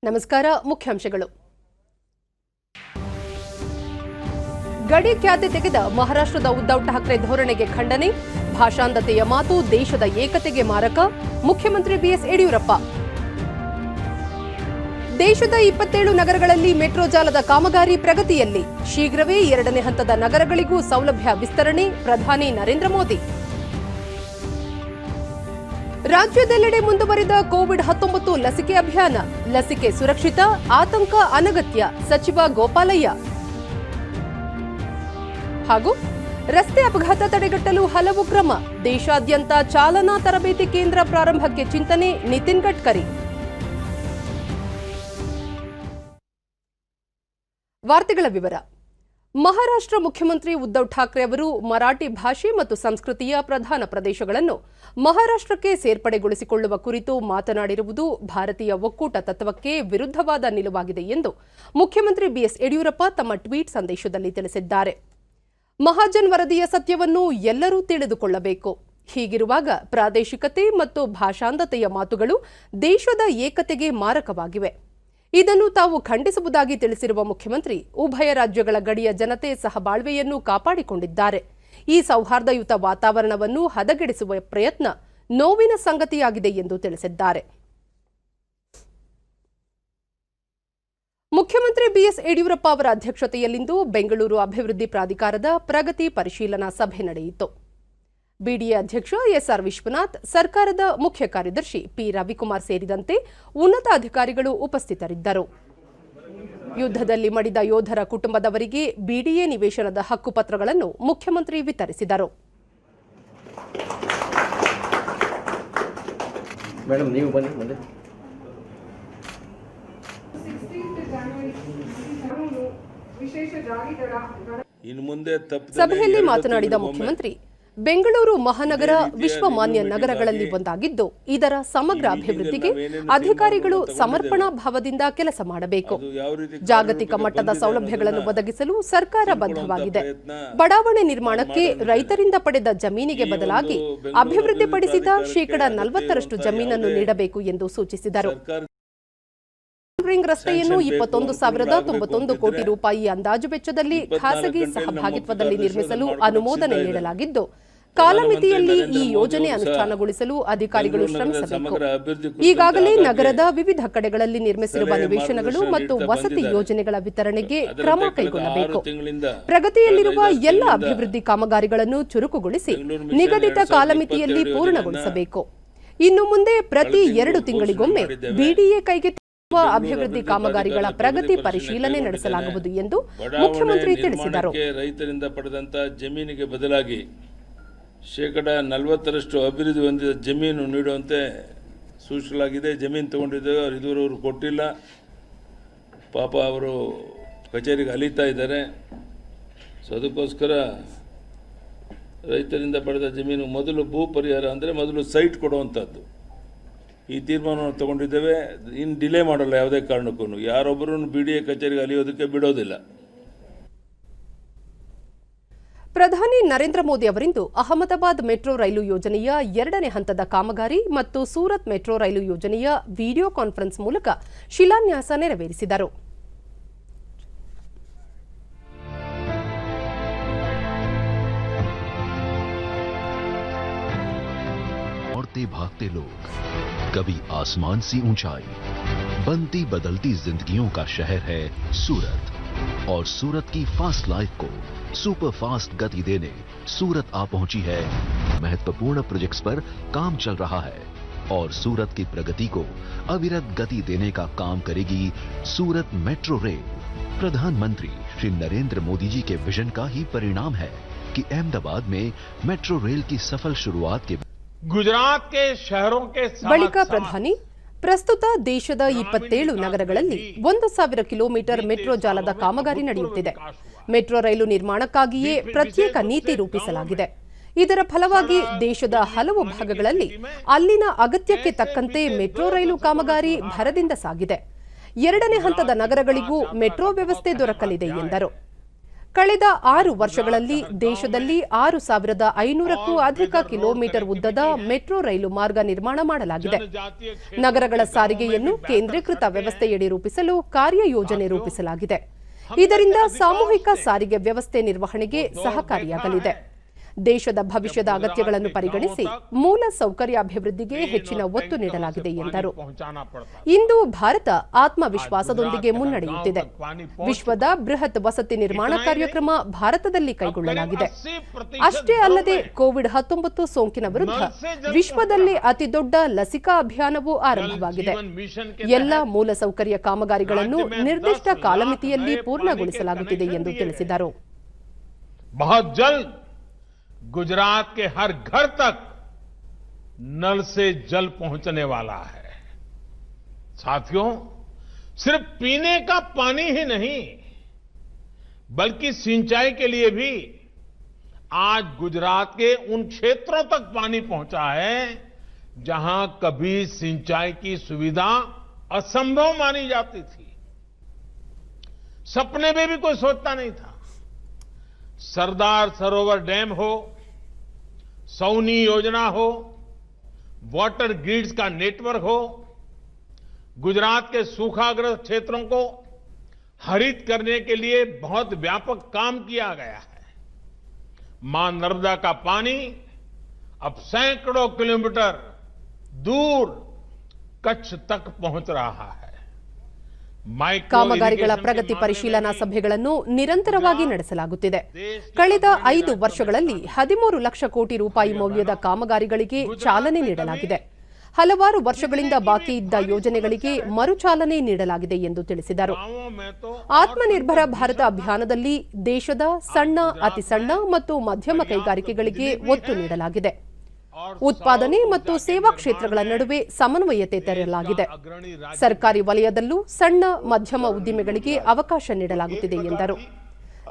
ನಮಸ್ಕಾರ. ಮುಖ್ಯಾಂಶಗಳು. ಗಡಿ ಖ್ಯಾತಿ ತೆಗೆದ ಮಹಾರಾಷ್ಟ್ರದ ಉದ್ಧವ್ ಠಾಕ್ರೆ ಧೋರಣೆಗೆ ಖಂಡನೆ. ಭಾಷಾಂಧತೆಯ ಮಾತು ದೇಶದ ಏಕತೆಗೆ ಮಾರಕ. ಮುಖ್ಯಮಂತ್ರಿ ಬಿಎಸ್ ಯಡಿಯೂರಪ್ಪ. ದೇಶದ 27 ನಗರಗಳಲ್ಲಿ ಮೆಟ್ರೋ ಜಾಲದ ಕಾಮಗಾರಿ ಪ್ರಗತಿಯಲ್ಲಿ. ಶೀಘ್ರವೇ 2ನೇ ಹಂತದ ನಗರಗಳಿಗೂ ಸೌಲಭ್ಯ ವಿಸ್ತರಣೆ. ಪ್ರಧಾನಿ ನರೇಂದ್ರ ಮೋದಿ. ರಾಜ್ಯದೆಲ್ಲೆಡೆ ಮುಂದುವರಿದ ಕೋವಿಡ್-19 ಲಸಿಕೆ ಅಭಿಯಾನ. ಲಸಿಕೆ ಸುರಕ್ಷಿತ, ಆತಂಕ ಅನಗತ್ಯ. ಸಚಿವ ಗೋಪಾಲಯ್ಯ. ಹಾಗೂ ರಸ್ತೆ ಅಪಘಾತ ತಡೆಗಟ್ಟಲು ಹಲವು ಕ್ರಮ. ದೇಶಾದ್ಯಂತ ಚಾಲನಾ ತರಬೇತಿ ಕೇಂದ್ರ ಪ್ರಾರಂಭಕ್ಕೆ ಚಿಂತನೆ. ನಿತಿನ್ ಗಡ್ಕರಿ. ವಾರ್ತೆಗಳ ವಿವರ. ಮಹಾರಾಷ್ಟ್ರ ಮುಖ್ಯಮಂತ್ರಿ ಉದ್ಧವ್ ಠಾಕ್ರೆ ಅವರು ಮರಾಠಿ ಭಾಷೆ ಮತ್ತು ಸಂಸ್ಕೃತಿಯ ಪ್ರಧಾನ ಪ್ರದೇಶಗಳನ್ನು ಮಹಾರಾಷ್ಟ್ರಕ್ಕೆ ಸೇರ್ಪಡೆಗೊಳಿಸಿಕೊಳ್ಳುವ ಕುರಿತು ಮಾತನಾಡಿರುವುದು ಭಾರತೀಯ ಒಕ್ಕೂಟ ತತ್ವಕ್ಕೆ ವಿರುದ್ಧವಾದ ನಿಲುವಾಗಿದೆ ಎಂದು ಮುಖ್ಯಮಂತ್ರಿ ಬಿಎಸ್ ಯಡಿಯೂರಪ್ಪ ತಮ್ಮ ಟ್ವೀಟ್ ಸಂದೇಶದಲ್ಲಿ ತಿಳಿಸಿದ್ದಾರೆ. ಮಹಾಜನ್ ವರದಿಯ ಸತ್ಯವನ್ನು ಎಲ್ಲರೂ ತಿಳಿದುಕೊಳ್ಳಬೇಕು. ಹೀಗಿರುವಾಗ ಪ್ರಾದೇಶಿಕತೆ ಮತ್ತು ಭಾಷಾಂಧತೆಯ ಮಾತುಗಳು ದೇಶದ ಏಕತೆಗೆ ಮಾರಕವಾಗಿವೆ. ಇದನ್ನು ತಾವು ಖಂಡಿಸುವುದಾಗಿ ತಿಳಿಸಿರುವ ಮುಖ್ಯಮಂತ್ರಿ, ಉಭಯ ರಾಜ್ಯಗಳ ಗಡಿಯ ಜನತೆ ಸಹಬಾಳ್ವೆಯನ್ನು ಕಾಪಾಡಿಕೊಂಡಿದ್ದಾರೆ. ಈ ಸೌಹಾರ್ದಯುತ ವಾತಾವರಣವನ್ನು ಹದಗೆಡಿಸುವ ಪ್ರಯತ್ನ ನೋವಿನ ಸಂಗತಿಯಾಗಿದೆ ಎಂದು ತಿಳಿಸಿದ್ದಾರೆ. ಮುಖ್ಯಮಂತ್ರಿ ಬಿಎಸ್ ಯಡಿಯೂರಪ್ಪ ಅವರ ಅಧ್ಯಕ್ಷತೆಯಲ್ಲಿಂದು ಬೆಂಗಳೂರು ಅಭಿವೃದ್ಧಿ ಪ್ರಾಧಿಕಾರದ ಪ್ರಗತಿ ಪರಿಶೀಲನಾ ಸಭೆ ನಡೆಯಿತು. ಬಿಡಿಎ ಅಧ್ಯಕ್ಷ ಎಸ್ಆರ್ ವಿಶ್ವನಾಥ್, ಸರ್ಕಾರದ ಮುಖ್ಯ ಕಾರ್ಯದರ್ಶಿ ಪಿ ರವಿಕುಮಾರ್ ಸೇರಿದಂತೆ ಉನ್ನತ ಅಧಿಕಾರಿಗಳು ಉಪಸ್ಥಿತರಿದ್ದರು. ಯುದ್ಧದಲ್ಲಿ ಮಡಿದ ಯೋಧರ ಕುಟುಂಬದವರಿಗೆ ಬಿಡಿಎ ನಿವೇಶನದ ಹಕ್ಕುಪತ್ರಗಳನ್ನು ಮುಖ್ಯಮಂತ್ರಿ ವಿತರಿಸಿದರು. ಸಭೆಯಲ್ಲಿ ಮಾತನಾಡಿದ ಮುಖ್ಯಮಂತ್ರಿ, ಬೆಂಗಳೂರು ಮಹಾನಗರ ವಿಶ್ವಮಾನ್ಯ ನಗರಗಳಲ್ಲಿ ಒಂದಾಗಿದ್ದು, ಇದರ ಸಮಗ್ರ ಅಭಿವೃದ್ಧಿಗೆ ಅಧಿಕಾರಿಗಳು ಸಮರ್ಪಣಾ ಭಾವದಿಂದ ಕೆಲಸ ಮಾಡಬೇಕು. ಜಾಗತಿಕ ಮಟ್ಟದ ಸೌಲಭ್ಯಗಳನ್ನು ಒದಗಿಸಲು ಸರ್ಕಾರ ಬದ್ಧವಾಗಿದೆ. ಬಡಾವಣೆ ನಿರ್ಮಾಣಕ್ಕೆ ರೈತರಿಂದ ಪಡೆದ ಜಮೀನಿಗೆ ಬದಲಾಗಿ ಅಭಿವೃದ್ಧಿಪಡಿಸಿದ ಶೇಕಡಾ 40% ಜಮೀನನ್ನು ನೀಡಬೇಕು ಎಂದು ಸೂಚಿಸಿದರು. ರಿಂಗ್ ರಸ್ತೆಯನ್ನು 21,091 ಕೋಟಿ ರೂಪಾಯಿ ಅಂದಾಜು ವೆಚ್ಚದಲ್ಲಿ ಖಾಸಗಿ ಸಹಭಾಗಿತ್ವದಲ್ಲಿ ನಿರ್ಮಿಸಲು ಅನುಮೋದನೆ ನೀಡಲಾಗಿದ್ದು, ಕಾಲಮಿತಿಯಲ್ಲಿ ಈ ಯೋಜನೆ ಅನುಷ್ಠಾನಗೊಳಿಸಲು ಅಧಿಕಾರಿಗಳು ಶ್ರಮಿಸಬೇಕು. ಈಗಾಗಲೇ ನಗರದ ವಿವಿಧ ಕಡೆಗಳಲ್ಲಿ ನಿರ್ಮಿಸಿರುವ ನಿವೇಶನಗಳು ಮತ್ತು ವಸತಿ ಯೋಜನೆಗಳ ವಿತರಣೆಗೆ ಕ್ರಮ ಕೈಗೊಳ್ಳಬೇಕು. ಪ್ರಗತಿಯಲ್ಲಿರುವ ಎಲ್ಲ ಅಭಿವೃದ್ಧಿ ಕಾಮಗಾರಿಗಳನ್ನು ಚುರುಕುಗೊಳಿಸಿ ನಿಗದಿತ ಕಾಲಮಿತಿಯಲ್ಲಿ ಪೂರ್ಣಗೊಳಿಸಬೇಕು. ಇನ್ನು ಮುಂದೆ ಪ್ರತಿ 2 ತಿಂಗಳಿಗೊಮ್ಮೆ ಬಿಡಿಎ ಕೈಗೆತ್ತಿರುವ ಅಭಿವೃದ್ಧಿ ಕಾಮಗಾರಿಗಳ ಪ್ರಗತಿ ಪರಿಶೀಲನೆ ನಡೆಸಲಾಗುವುದು ಎಂದು ಮುಖ್ಯಮಂತ್ರಿ ತಿಳಿಸಿದರು. ರೈತರಿಂದ ಪಡೆದಂತ ಜಮೀನಿಗೆ ಬದಲಾಗಿ ಶೇಕಡಾ 40% ಅಭಿವೃದ್ಧಿ ಹೊಂದಿದ ಜಮೀನು ನೀಡುವಂತೆ ಸೂಚಿಸಲಾಗಿದೆ. ಜಮೀನು ತಗೊಂಡಿದ್ದೇವೆ, ಅವರು ಇದುವರೆಗೂ ಕೊಟ್ಟಿಲ್ಲ. ಪಾಪ ಅವರು ಕಚೇರಿಗೆ ಅಲೀತಾ ಇದ್ದಾರೆ. ಸೊ ಅದಕ್ಕೋಸ್ಕರ ರೈತರಿಂದ ಪಡೆದ ಜಮೀನು ಮೊದಲು ಭೂ ಪರಿಹಾರ ಅಂದರೆ ಮೊದಲು ಸೈಟ್ ಕೊಡುವಂಥದ್ದು. ಈ ತೀರ್ಮಾನವನ್ನು ತಗೊಂಡಿದ್ದೇವೆ. ಇನ್ನು ಡಿಲೇ ಮಾಡಲ್ಲ ಯಾವುದೇ ಕಾರಣಕ್ಕೂ. ಯಾರೊಬ್ಬರನ್ನು ಬಿಡಿಎ ಕಚೇರಿಗೆ ಅಲಿಯೋದಕ್ಕೆ ಬಿಡೋದಿಲ್ಲ. ಪ್ರಧಾನಿ ನರೇಂದ್ರ ಮೋದಿ ಅವರಿಂದು ಅಹಮದಾಬಾದ್ ಮೆಟ್ರೋ ರೈಲು ಯೋಜನೆಯ 2ನೇ ಹಂತದ ಕಾಮಗಾರಿ ಮತ್ತು ಸೂರತ್ ಮೆಟ್ರೋ ರೈಲು ಯೋಜನೆಯ ವಿಡಿಯೋ ಕಾನ್ಫರೆನ್ಸ್ ಮೂಲಕ ಶಿಲಾನ್ಯಾಸ ನೆರವೇರಿಸಿದರು. भागते लोग, कभी आसमान सी ऊंचाई, बनती बदलती जिंदगियों का शहर है सूरत। और सूरत की फास्ट लाइफ को सुपर फास्ट गति देने सूरत आ पहुंची है। महत्वपूर्ण प्रोजेक्ट्स पर काम चल रहा है और सूरत की प्रगति को अविरत गति देने का काम करेगी सूरत मेट्रो रेल। प्रधानमंत्री श्री नरेंद्र मोदी जी के विजन का ही परिणाम है कि अहमदाबाद में मेट्रो रेल की सफल शुरुआत के गुजरात के शहरों के बलिक प्रधानी ಪ್ರಸ್ತುತ ದೇಶದ 27 ನಗರಗಳಲ್ಲಿ 1,000 ಕಿಲೋಮೀಟರ್ ಮೆಟ್ರೋ ಜಾಲದ ಕಾಮಗಾರಿ ನಡೆಯುತ್ತಿದೆ. ಮೆಟ್ರೋ ರೈಲು ನಿರ್ಮಾಣಕ್ಕಾಗಿಯೇ ಪ್ರತ್ಯೇಕ ನೀತಿ ರೂಪಿಸಲಾಗಿದೆ. ಇದರ ಫಲವಾಗಿ ದೇಶದ ಹಲವು ಭಾಗಗಳಲ್ಲಿ ಅಲ್ಲಿನ ಅಗತ್ಯಕ್ಕೆ ತಕ್ಕಂತೆ ಮೆಟ್ರೋ ರೈಲು ಕಾಮಗಾರಿ ಭರದಿಂದ ಸಾಗಿದೆ. 2ನೇ ಹಂತದ ನಗರಗಳಿಗೂ ಮೆಟ್ರೋ ವ್ಯವಸ್ಥೆ ದೊರಕಲಿದೆ ಎಂದರು. ಕಳೆದ 6 ವರ್ಷಗಳಲ್ಲಿ ದೇಶದಲ್ಲಿ 6,500ಕ್ಕೂ ಅಧಿಕ ಕಿಲೋಮೀಟರ್ ಉದ್ದದ ಮೆಟ್ರೋ ರೈಲು ಮಾರ್ಗ ನಿರ್ಮಾಣ ಮಾಡಲಾಗಿದೆ. ನಗರಗಳ ಸಾರಿಗೆಯನ್ನು ಕೇಂದ್ರೀಕೃತ ವ್ಯವಸ್ಥೆಯಡಿ ರೂಪಿಸಲು ಕಾರ್ಯಯೋಜನೆ ರೂಪಿಸಲಾಗಿದೆ. ಇದರಿಂದ ಸಾಮೂಹಿಕ ಸಾರಿಗೆ ವ್ಯವಸ್ಥೆ ನಿರ್ವಹಣೆಗೆ ಸಹಕಾರಿಯಾಗಲಿದೆ. ದೇಶದ ಭವಿಷ್ಯದ ಅಗತ್ಯಗಳನ್ನು ಪರಿಗಣಿಸಿ ಮೂಲ ಸೌಕರ್ಯಾಭಿವೃದ್ಧಿಗೆ ಹೆಚ್ಚಿನ ಒತ್ತು ನೀಡಲಾಗಿದೆ ಎಂದರು. ಇಂದು ಭಾರತ ಆತ್ಮವಿಶ್ವಾಸದೊಂದಿಗೆ ಮುನ್ನಡೆಯುತ್ತಿದೆ. ವಿಶ್ವದ ಬೃಹತ್ ವಸತಿ ನಿರ್ಮಾಣ ಕಾರ್ಯಕ್ರಮ ಭಾರತದಲ್ಲಿ ಕೈಗೊಳ್ಳಲಾಗಿದೆ. ಅಷ್ಟೇ ಅಲ್ಲದೆ ಕೋವಿಡ್-19 ಸೋಂಕಿನ ವಿರುದ್ಧ ವಿಶ್ವದಲ್ಲಿ ಅತಿದೊಡ್ಡ ಲಸಿಕಾ ಅಭಿಯಾನವೂ ಆರಂಭವಾಗಿದೆ. ಎಲ್ಲ ಮೂಲಸೌಕರ್ಯ ಕಾಮಗಾರಿಗಳನ್ನು ನಿರ್ದಿಷ್ಟ ಕಾಲಮಿತಿಯಲ್ಲಿ ಪೂರ್ಣಗೊಳಿಸಲಾಗುತ್ತಿದೆ ಎಂದು ತಿಳಿಸಿದರು. गुजरात के हर घर तक नल से जल पहुंचने वाला है। साथियों, सिर्फ पीने का पानी ही नहीं बल्कि सिंचाई के लिए भी आज गुजरात के उन क्षेत्रों तक पानी पहुंचा है जहां कभी सिंचाई की सुविधा असंभव मानी जाती थी। सपने में भी कोई सोचता नहीं था। सरदार सरोवर डैम हो, सौनी योजना हो, वाटर ग्रिड्स का नेटवर्क हो, गुजरात के सूखाग्रस्त क्षेत्रों को हरित करने के लिए बहुत व्यापक काम किया गया है। मां नर्मदा का पानी अब सैकड़ों किलोमीटर दूर कच्छ तक पहुंच रहा है। ಕಾಮಗಾರಿಗಳ ಪ್ರಗತಿ ಪರಿಶೀಲನಾ ಸಭೆಗಳನ್ನು ನಿರಂತರವಾಗಿ ನಡೆಸಲಾಗುತ್ತಿದೆ. ಕಳೆದ 5 ವರ್ಷಗಳಲ್ಲಿ 13 ಲಕ್ಷ ಕೋಟಿ ರೂಪಾಯಿ ಮೌಲ್ಯದ ಕಾಮಗಾರಿಗಳಿಗೆ ಚಾಲನೆ ನೀಡಲಾಗಿದೆ. ಹಲವಾರು ವರ್ಷಗಳಿಂದ ಬಾಕಿ ಇದ್ದ ಯೋಜನೆಗಳಿಗೆ ಮರುಚಾಲನೆ ನೀಡಲಾಗಿದೆ ಎಂದು ತಿಳಿಸಿದರು. ಆತ್ಮನಿರ್ಭರ ಭಾರತ ಅಭಿಯಾನದಲ್ಲಿ ದೇಶದ ಸಣ್ಣ, ಅತಿ ಸಣ್ಣ ಮತ್ತು ಮಧ್ಯಮ ಕೈಗಾರಿಕೆಗಳಿಗೆ ಒತ್ತು ನೀಡಲಾಗಿದೆ. ಉತ್ಪಾದನೆ ಮತ್ತು ಸೇವಾ ಕ್ಷೇತ್ರಗಳ ನಡುವೆ ಸಮನ್ವಯತೆ ತರಲಾಗಿದೆ. ಸರ್ಕಾರಿ ವಲಯದಲ್ಲೂ ಸಣ್ಣ ಮಧ್ಯಮ ಉದ್ದಿಮೆಗಳಿಗೆ ಅವಕಾಶ ನೀಡಲಾಗುತ್ತಿದೆ ಎಂದರು.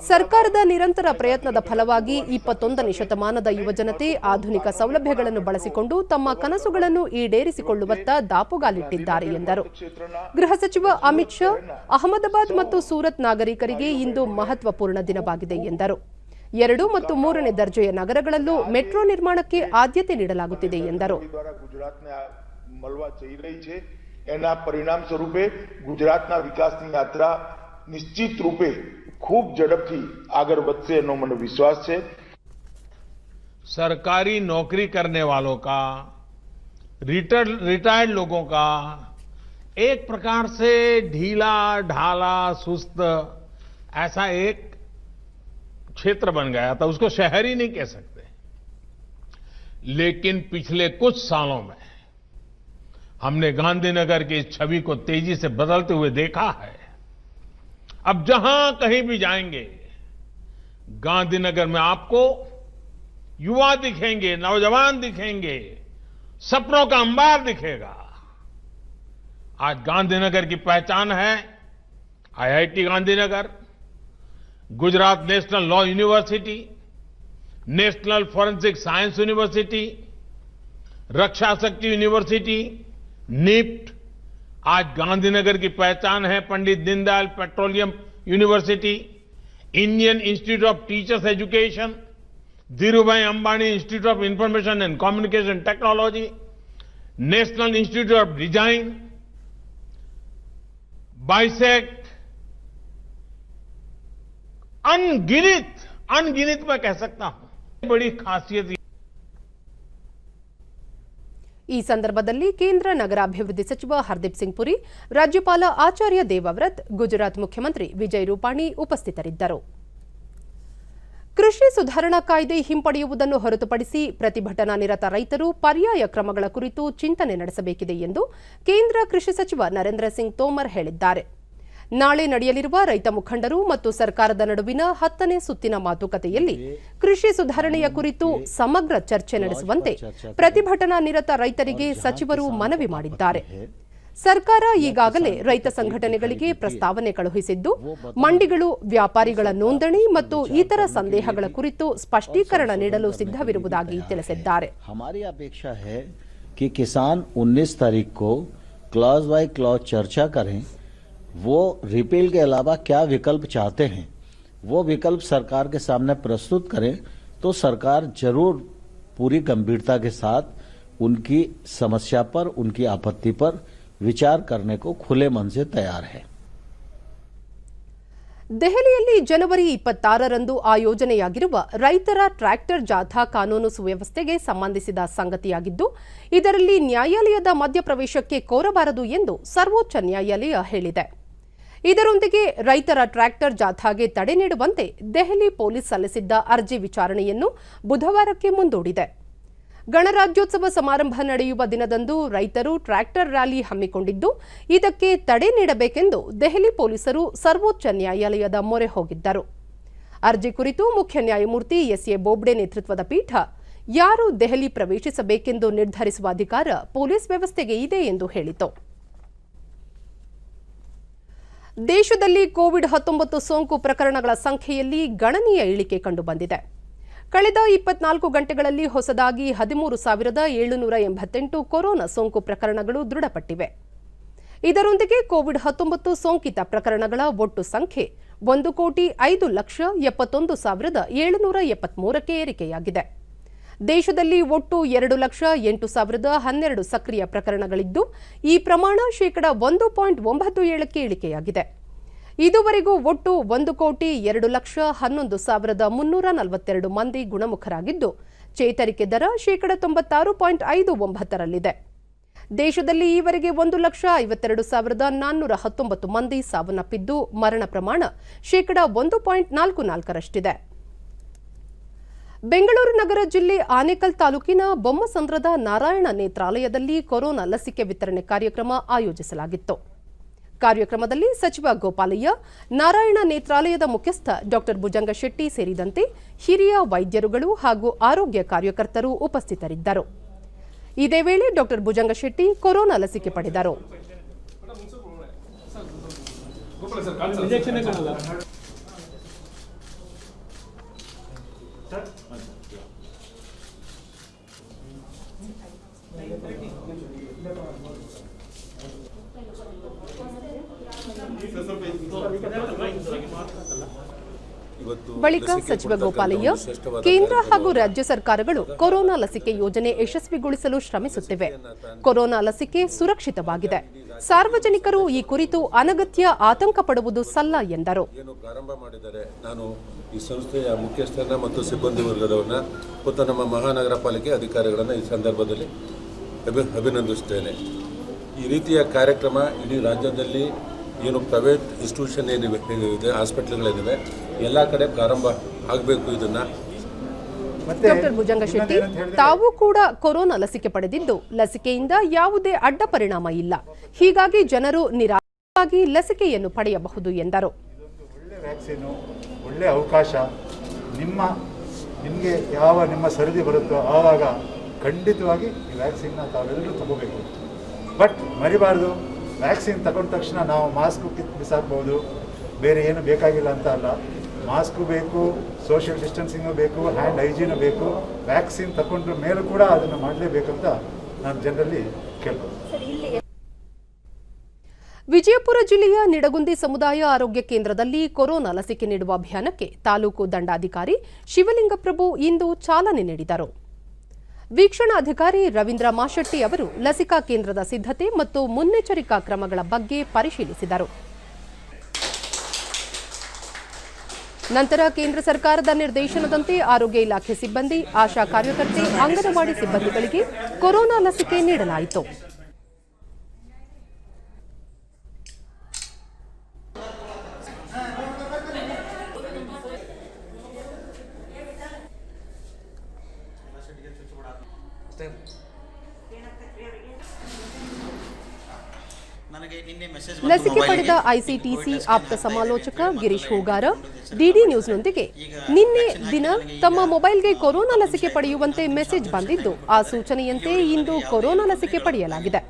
ಸರ್ಕಾರದ ನಿರಂತರ ಪ್ರಯತ್ನದ ಫಲವಾಗಿ 21ನೇ ಶತಮಾನದ ಯುವಜನತೆ ಆಧುನಿಕ ಸೌಲಭ್ಯಗಳನ್ನು ಬಳಸಿಕೊಂಡು ತಮ್ಮ ಕನಸುಗಳನ್ನು ಈಡೇರಿಸಿಕೊಳ್ಳುವತ್ತ ದಾಪುಗಾಲಿಟ್ಟಿದ್ದಾರೆ ಎಂದರು. ಗೃಹ ಸಚಿವ ಅಮಿತ್ ಶಾ, ಅಹಮದಾಬಾದ್ ಮತ್ತು ಸೂರತ್ ನಾಗರಿಕರಿಗೆ ಇಂದು ಮಹತ್ವಪೂರ್ಣ ದಿನವಾಗಿದೆ ಎಂದರು. 2 ಮತ್ತು 3ನೇ ದರ್ಜೆಯ ನಗರಗಳಲ್ಲೂ ಮೆಟ್ರೋ ನಿರ್ಮಾಣಕ್ಕೆ ಆದ್ಯತೆ ನೀಡಲಾಗುತ್ತಿದೆ ಎಂದರು. એના પરિણામ સ્વરૂપે ગુજરાતના વિકાસની યાત્રા નિશ્ચિત રૂપે ખૂબ ઝડપથી આગળ વધશે એનો મને વિશ્વાસ છે. सरकारी नौकरी करने वालों का, रिटायर्ड लोगों का एक प्रकार से ढीला ढाला सुस्त ऐसा एक क्षेत्र बन गया था. उसको शहर ही नहीं कह सकते. लेकिन पिछले कुछ सालों में हमने गांधीनगर की इस छवि को तेजी से बदलते हुए देखा है. अब जहां कहीं भी जाएंगे गांधीनगर में आपको युवा दिखेंगे, नौजवान दिखेंगे, सपनों का अंबार दिखेगा. आज गांधीनगर की पहचान है IIT Gandhinagar, Gujarat national law university, national forensic science university, Raksha Shakti university, NIFT. आज गांधीनगर की पहचान है Pandit Deendayal petroleum university, Indian institute of teachers education, Dhirubhai Ambani institute of information and communication technology, national institute of design, बाइसेक्ट. अनगिनत मैं कह सकता हूं. बड़ी खासियत. ಈ ಸಂದರ್ಭದಲ್ಲಿ ಕೇಂದ್ರ ನಗರಾಭಿವೃದ್ಧಿ ಸಚಿವ ಹರ್ದೀಪ್ ಸಿಂಗ್ ಪುರಿ, ರಾಜ್ಯಪಾಲ ಆಚಾರ್ಯ ದೇವವ್ರತ್, ಗುಜರಾತ್ ಮುಖ್ಯಮಂತ್ರಿ ವಿಜಯ್ ರೂಪಾಣಿ ಉಪಸ್ಥಿತರಿದ್ದರು. ಕೃಷಿ ಸುಧಾರಣಾ ಕಾಯ್ದೆ ಹಿಂಪಡೆಯುವುದನ್ನು ಹೊರತುಪಡಿಸಿ ಪ್ರತಿಭಟನಾ ನಿರತ ರೈತರು ಪರ್ಯಾಯ ಕ್ರಮಗಳ ಕುರಿತು ಚಿಂತನೆ ನಡೆಸಬೇಕಿದೆ ಎಂದು ಕೇಂದ್ರ ಕೃಷಿ ಸಚಿವ ನರೇಂದ್ರ ಸಿಂಗ್ ತೋಮರ್ ಹೇಳಿದ್ದಾರೆ. ನಾಳೆ ನಡೆಯಲಿರುವ ರೈತ ಮುಖಂಡರು ಮತ್ತು ಸರ್ಕಾರದ ನಡುವಿನ 10ನೇ ಸುತ್ತಿನ ಮಾತುಕತೆಯಲ್ಲಿ ಕೃಷಿ ಸುಧಾರಣೆಯ ಕುರಿತು ಸಮಗ್ರ ಚರ್ಚೆ ನಡೆಸುವಂತೆ ಪ್ರತಿಭಟನಾ ನಿರತ ರೈತರಿಗೆ ಸಚಿವರು ಮನವಿ ಮಾಡಿದ್ದಾರೆ. ಸರ್ಕಾರ ಈಗಾಗಲೇ ರೈತ ಸಂಘಟನೆಗಳಿಗೆ ಪ್ರಸ್ತಾವನೆ ಕಳುಹಿಸಿದ್ದು, ಮಂಡಿಗಳು, ವ್ಯಾಪಾರಿಗಳ ನೋಂದಣಿ ಮತ್ತು ಇತರ ಸಂದೇಹಗಳ ಕುರಿತು ಸ್ಪಷ್ಟೀಕರಣ ನೀಡಲು ಸಿದ್ಧವಿರುವುದಾಗಿ ತಿಳಿಸಿದ್ದಾರೆ. हमारी अपेक्षा है कि किसान 19 तारीख को क्लॉज बाय क्लॉज चर्चा करें. वो रिपील के अलावा क्या विकल्प चाहते हैं वो विकल्प सरकार के सामने प्रस्तुत करें तो सरकार जरूर पूरी गंभीरता के साथ उनकी समस्या पर, उनकी आपत्ति पर विचार करने को खुले मन से तैयार है। ದೆಹಲಿಯಲ್ಲಿ ಜನವರಿ 26ರಂದು ಆಯೋಜನೆಯಾಗಿರುವ ರೈತರ ಟ್ರ್ಯಾಕ್ಟರ್ ಜಾಥಾ ಕಾನೂನು ಸುವ್ಯವಸ್ಥೆಗೆ ಸಂಬಂಧಿಸಿದ ಸಂಗತಿಯಾಗಿದ್ದು, ಇದರಲ್ಲಿ ನ್ಯಾಯಾಲಯದ ಮಧ್ಯಪ್ರವೇಶಕ್ಕೆ ಕೋರಬಾರದು ಎಂದು ಸರ್ವೋಚ್ಚ ನ್ಯಾಯಾಲಯ ಹೇಳಿದೆ. ಇದರೊಂದಿಗೆ ರೈತರ ಟ್ರ್ಯಾಕ್ಟರ್ ಜಾಥಾಗೆ ತಡೆ ನೀಡುವಂತೆ ದೆಹಲಿ ಪೊಲೀಸ್ ಸಲ್ಲಿಸಿದ್ದ ಅರ್ಜಿ ವಿಚಾರಣೆಯನ್ನು ಬುಧವಾರಕ್ಕೆ ಮುಂದೂಡಿದೆ. ಗಣರಾಜ್ಯೋತ್ಸವ ಸಮಾರಂಭ ನಡೆಯುವ ದಿನದಂದು ರೈತರು ಟ್ರ್ಯಾಕ್ಟರ್ ರ್ಯಾಲಿ ಹಮ್ಮಿಕೊಂಡಿದ್ದು, ಇದಕ್ಕೆ ತಡೆ ನೀಡಬೇಕೆಂದು ದೆಹಲಿ ಪೊಲೀಸರು ಸರ್ವೋಚ್ಚ ನ್ಯಾಯಾಲಯದ ಮೊರೆ ಹೋಗಿದ್ದರು. ಅರ್ಜಿ ಕುರಿತು ಮುಖ್ಯ ನ್ಯಾಯಮೂರ್ತಿ ಎಸ್ಎ ಬೋಬ್ಡೆ ನೇತೃತ್ವದ ಪೀಠ, ಯಾರು ದೆಹಲಿ ಪ್ರವೇಶಿಸಬೇಕೆಂದು ನಿರ್ಧರಿಸುವ ಅಧಿಕಾರ ಪೊಲೀಸ್ ವ್ಯವಸ್ಥೆಗೆ ಇದೆ ಎಂದು ಹೇಳಿತು. ದೇಶದಲ್ಲಿ ಕೋವಿಡ್-19 ಸೋಂಕು ಪ್ರಕರಣಗಳ ಸಂಖ್ಯೆಯಲ್ಲಿ ಗಣನೀಯ ಇಳಿಕೆ ಕಂಡುಬಂದಿದೆ. ಕಳೆದ 24 ಗಂಟೆಗಳಲ್ಲಿ ಹೊಸದಾಗಿ 13,788 ಕೊರೋನಾ ಸೋಂಕು ಪ್ರಕರಣಗಳು ದೃಢಪಟ್ಟಿವೆ. ಇದರೊಂದಿಗೆ ಕೋವಿಡ್-19 ಸೋಂಕಿತ ಪ್ರಕರಣಗಳ ಒಟ್ಟು ಸಂಖ್ಯೆ 1,571,773ಕ್ಕೆ ಏರಿಕೆಯಾಗಿದೆ. ದೇಶದಲ್ಲಿ ಒಟ್ಟು 2,08,012 ಸಕ್ರಿಯ ಪ್ರಕರಣಗಳಿದ್ದು, ಈ ಪ್ರಮಾಣ ಶೇಕಡಾ 1.97ಕ್ಕೆ ಇಳಿಕೆಯಾಗಿದೆ. ಇದುವರೆಗೂ ಒಟ್ಟು 1,02,11,342 ಮಂದಿ ಗುಣಮುಖರಾಗಿದ್ದು, ಚೇತರಿಕೆ ದರ ಶೇಕಡಾ 96.59ರಲ್ಲಿದೆ. ದೇಶದಲ್ಲಿ ಈವರೆಗೆ 1,52,419 ಮಂದಿ ಸಾವನ್ನಪ್ಪಿದ್ದು, ಮರಣ ಪ್ರಮಾಣ ಶೇಕಡಾ 1.44ರಷ್ಟಿದೆ. ಬೆಂಗಳೂರು ನಗರ ಜಿಲ್ಲೆ ಆನೇಕಲ್ ತಾಲೂಕಿನ ಬೊಮ್ಮಸಂದ್ರದ ನಾರಾಯಣ ನೇತ್ರಾಲಯದಲ್ಲಿ ಕೊರೋನಾ ಲಸಿಕೆ ವಿತರಣೆ ಕಾರ್ಯಕ್ರಮ ಆಯೋಜಿಸಲಾಗಿತ್ತು. ಕಾರ್ಯಕ್ರಮದಲ್ಲಿ ಸಚಿವ ಗೋಪಾಲಯ್ಯ, ನಾರಾಯಣ ನೇತ್ರಾಲಯದ ಮುಖ್ಯಸ್ಥ ಡಾ ಭುಜಂಗ ಶೆಟ್ಟಿ ಸೇರಿದಂತೆ ಹಿರಿಯ ವೈದ್ಯರುಗಳು ಹಾಗೂ ಆರೋಗ್ಯ ಕಾರ್ಯಕರ್ತರು ಉಪಸ್ಥಿತರಿದ್ದರು. ಇದೇ ವೇಳೆ ಡಾ ಭುಜಂಗ ಶೆಟ್ಟಿ ಕೊರೋನಾ ಲಸಿಕೆ ಪಡೆದರು. ಬಳಿಕ ಸಚಿವ ಗೋಪಾಲಯ್ಯ, ಕೇಂದ್ರ ಹಾಗೂ ರಾಜ್ಯ ಸರ್ಕಾರಗಳು ಕೊರೋನಾ ಲಸಿಕೆ ಯೋಜನೆ ಯಶಸ್ವಿಗೊಳಿಸಲು ಶ್ರಮಿಸುತ್ತಿವೆ. ಕೊರೋನಾ ಲಸಿಕೆ ಸುರಕ್ಷಿತವಾಗಿದೆ. ಸಾರ್ವಜನಿಕರು ಈ ಕುರಿತು ಅನಗತ್ಯ ಆತಂಕ ಪಡುವುದು ಸಲ್ಲ ಎಂದರು. ಪ್ರಾರಂಭ ಮಾಡಿದ್ದಾರೆ. ನಾನು ಈ ಸಂಸ್ಥೆಯ ಮುಖ್ಯಸ್ಥರನ್ನ ಮತ್ತು ಸಿಬ್ಬಂದಿ ವರ್ಗದವರನ್ನ ಮತ್ತು ನಮ್ಮ ಮಹಾನಗರ ಪಾಲಿಕೆ ಅಧಿಕಾರಿಗಳನ್ನು ಈ ಸಂದರ್ಭದಲ್ಲಿ ಅಭಿನಂದಿಸುತ್ತೇನೆ. ಈ ರೀತಿಯ ಕಾರ್ಯಕ್ರಮ ಇಡೀ ರಾಜ್ಯದಲ್ಲಿ ಏನು ಪ್ರೈವೇಟ್ ಇನ್ಸ್ಟಿಟ್ಯೂಷನ್ ಏನಿವೆ, ಹಾಸ್ಪಿಟಲ್ಗಳೇನಿವೆ, ಎಲ್ಲ ಕಡೆ ಪ್ರಾರಂಭ ಆಗಬೇಕು. ಇದನ್ನ ಡಾಕ್ಟರ್ ಭುಜಂಗ ಶೆಟ್ಟಿ ತಾವು ಕೂಡ ಕೊರೋನಾ ಲಸಿಕೆ ಪಡೆದಿದ್ದು, ಲಸಿಕೆಯಿಂದ ಯಾವುದೇ ಅಡ್ಡ ಪರಿಣಾಮ ಇಲ್ಲ. ಹೀಗಾಗಿ ಜನರು ನಿರಾಳವಾಗಿ ಲಸಿಕೆಯನ್ನು ಪಡೆಯಬಹುದು ಎಂದರು. ಒಳ್ಳೆ ವ್ಯಾಕ್ಸಿನ್, ಒಳ್ಳೆ ಅವಕಾಶ. ನಿಮಗೆ ಯಾವ ನಿಮ್ಮ ಸರದಿ ಬರುತ್ತೋ ಆವಾಗ ಖಂಡಿತವಾಗಿ ಈ ವ್ಯಾಕ್ಸಿನ್ನ ತಾವೆಲ್ಲರೂ ತಗೋಬೇಕು. ಬಟ್ ಮರಿಬಾರ್ದು, ವ್ಯಾಕ್ಸಿನ್ ತಗೊಂಡ ತಕ್ಷಣ ನಾವು ಮಾಸ್ಕ್ ಬಿಸಾಕ್ಬೋದು, ಬೇರೆ ಏನು ಬೇಕಾಗಿಲ್ಲ ಅಂತ ಅಲ್ಲ. ಮಾಸ್ಕು ಬೇಕು, ಸೋಷಿಯಲ್ ಡಿಸ್ಟೆನ್ಸಿಂಗು ಬೇಕು, ಹ್ಯಾಂಡ್ ಹೈಜೀನು ಬೇಕು. ವ್ಯಾಕ್ಸಿನ್ ತಗೊಂಡ್ರ ಮೇಲೂ ಕೂಡ ಅದನ್ನು ಮಾಡಲೇಬೇಕಂತ ನಾನು ಜನರಲ್ಲಿ ಕೇಳ್ತೀನಿ. ವಿಜಯಪುರ ಜಿಲ್ಲೆಯ ನಿಡಗುಂದಿ ಸಮುದಾಯ ಆರೋಗ್ಯ ಕೇಂದ್ರದಲ್ಲಿ ಕೊರೋನಾ ಲಸಿಕೆ ನೀಡುವ ಅಭಿಯಾನಕ್ಕೆ ತಾಲೂಕು ದಂಡಾಧಿಕಾರಿ ಶಿವಲಿಂಗಪ್ರಭು ಇಂದು ಚಾಲನೆ ನೀಡಿದರು. ವೀಕ್ಷಣಾಧಿಕಾರಿ ರವೀಂದ್ರ ಮಾಶೆಟ್ಟಿ ಅವರು ಲಸಿಕಾ ಕೇಂದ್ರದ ಸಿದ್ಧತೆ ಮತ್ತು ಮುನ್ನೆಚ್ಚರಿಕಾ ಕ್ರಮಗಳ ಬಗ್ಗೆ ಪರಿಶೀಲಿಸಿದರು. ನಂತರ ಕೇಂದ್ರ ಸರ್ಕಾರದ ನಿರ್ದೇಶನದಂತೆ ಆರೋಗ್ಯ ಇಲಾಖೆ ಸಿಬ್ಬಂದಿ, ಆಶಾ ಕಾರ್ಯಕರ್ತೆ, ಅಂಗನವಾಡಿ ಸಿಬ್ಬಂದಿಗಳಿಗೆ ಕೊರೋನಾ ಲಸಿಕೆ ನೀಡಲಾಯಿತು. ಲಸಿಕೆ ಪಡೆದ ಐಸಿಟಿಸಿ ಆಪ್ತ ಸಮಾಲೋಚಕ ಗಿರೀಶ್ ಹೂಗಾರ ಡಿಡಿ ನ್ಯೂಸ್ನೊಂದಿಗೆ, ನಿನ್ನೆ ದಿನ ತಮ್ಮ ಮೊಬೈಲ್ಗೆ ಕೊರೋನಾ ಲಸಿಕೆ ಪಡೆಯುವಂತೆ ಮೆಸೇಜ್ ಬಂದಿದ್ದು, ಆ ಸೂಚನೆಯಂತೆ ಇಂದು ಕೊರೋನಾ ಲಸಿಕೆ ಪಡೆಯಲಾಗಿದೆ.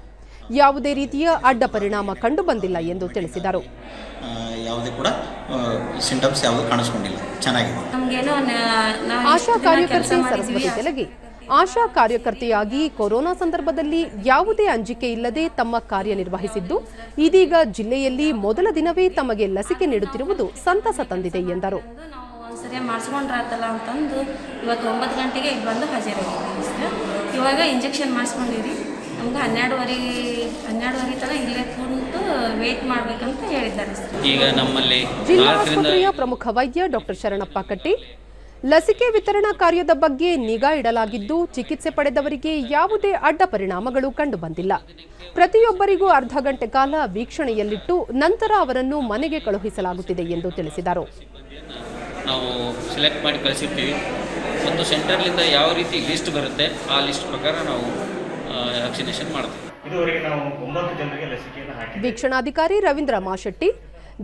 ಯಾವುದೇ ರೀತಿಯ ಅಡ್ಡ ಪರಿಣಾಮ ಕಂಡು ಬಂದಿಲ್ಲ ಎಂದು ತಿಳಿಸಿದರು. ಯಾವುದೇ ಕೂಡ ಸಿಂಟಮ್ಸ್ ಯಾವುದು ಕಾಣಿಸ್ಕೊಂಡಿಲ್ಲ, ಚೆನ್ನಾಗಿದೆ. ಆಶಾ ಕಾರ್ಯಕರ್ತೆ ಸರಸ್ವತಿ ತೆಲಗಿ, ಆಶಾ ಕಾರ್ಯಕರ್ತೆಯಾಗಿ ಕೊರೋನಾ ಸಂದರ್ಭದಲ್ಲಿ ಯಾವುದೇ ಅಂಜಿಕೆ ಇಲ್ಲದೆ ತಮ್ಮ ಕಾರ್ಯನಿರ್ವಹಿಸಿದ್ದು ಇದೀಗ ಜಿಲ್ಲೆಯಲ್ಲಿ ಮೊದಲ ದಿನವೇ ತಮಗೆ ಲಸಿಕೆ ನೀಡುತ್ತಿರುವುದು ಸಂತಸ ತಂದಿದೆ ಎಂದರು. ಸರಿಯಾಗಿ ಮಾಡಿಸ್ಕೊಂಡ್ರಾತಲ್ಲ ಅಂತಂದು ಇವತ್ತು 9 ಗಂಟೆಗೆ ಇಲ್ಲಿ ಬಂದು ಹಾಜರಾಗಿದ್ದೀವಿ ಸರ್. ಇವಾಗ ಇಂಜೆಕ್ಷನ್ ಮಾಡಿಸ್ಕೊಂಡಿರಿ, ನಮ್ಗೆ 12:30 ತನಕ ಇಲ್ಲೇ ಕುಂತು ವೇಟ್ ಮಾಡಬೇಕಂತ ಹೇಳಿದ್ದಾರೆ ಸರ್. ಈಗ ನಮ್ಮಲ್ಲಿ ಜಿಲ್ಲಾ ಆಸ್ಪತ್ರೆಯ ಪ್ರಮುಖ ವೈದ್ಯ ಡಾಕ್ಟರ್ ಶರಣಪ್ಪ ಕಟ್ಟಿ ಲಸಿಕೆ ವಿತರಣಾ ಕಾರ್ಯದ ಬಗ್ಗೆ ನಿಗಾ ಇಡಲಾಗಿದ್ದು ಚಿಕಿತ್ಸೆ ಪಡೆದವರಿಗೆ ಯಾವುದೇ ಅಡ್ಡ ಪರಿಣಾಮಗಳು ಕಂಡುಬಂದಿಲ್ಲ. ಪ್ರತಿಯೊಬ್ಬರಿಗೂ ಅರ್ಧ ಗಂಟೆ ಕಾಲ ವೀಕ್ಷಣೆಯಲ್ಲಿಟ್ಟು ನಂತರ ಅವರನ್ನು ಮನೆಗೆ ಕಳುಹಿಸಲಾಗುತ್ತಿದೆ ಎಂದು ತಿಳಿಸಿದರು. ನಾವು ಸೆಲೆಕ್ಟ್ ಮಾಡಿ ಕಳಿಸಿರ್ತೀವಿ ಮತ್ತು ಸೆಂಟರ್ಲಿಂದ ಯಾವ ರೀತಿ ಲಿಸ್ಟ್ ಬರುತ್ತೆ ಆ ಲಿಸ್ಟ್ ಪ್ರಕಾರ ನಾವು ವ್ಯಾಕ್ಸಿನೇಷನ್ ಮಾಡ್ತೀವಿ. ಇದುವರೆಗೆ ನಾವು 9 ಜನರಿಗೆ ಲಸಿಕೆಯನ್ನು ಹಾಕಿದ್ದೇವೆ. ವೀಕ್ಷಣಾಧಿಕಾರಿ ರವೀಂದ್ರ ಮಾಶೆಟ್ಟಿ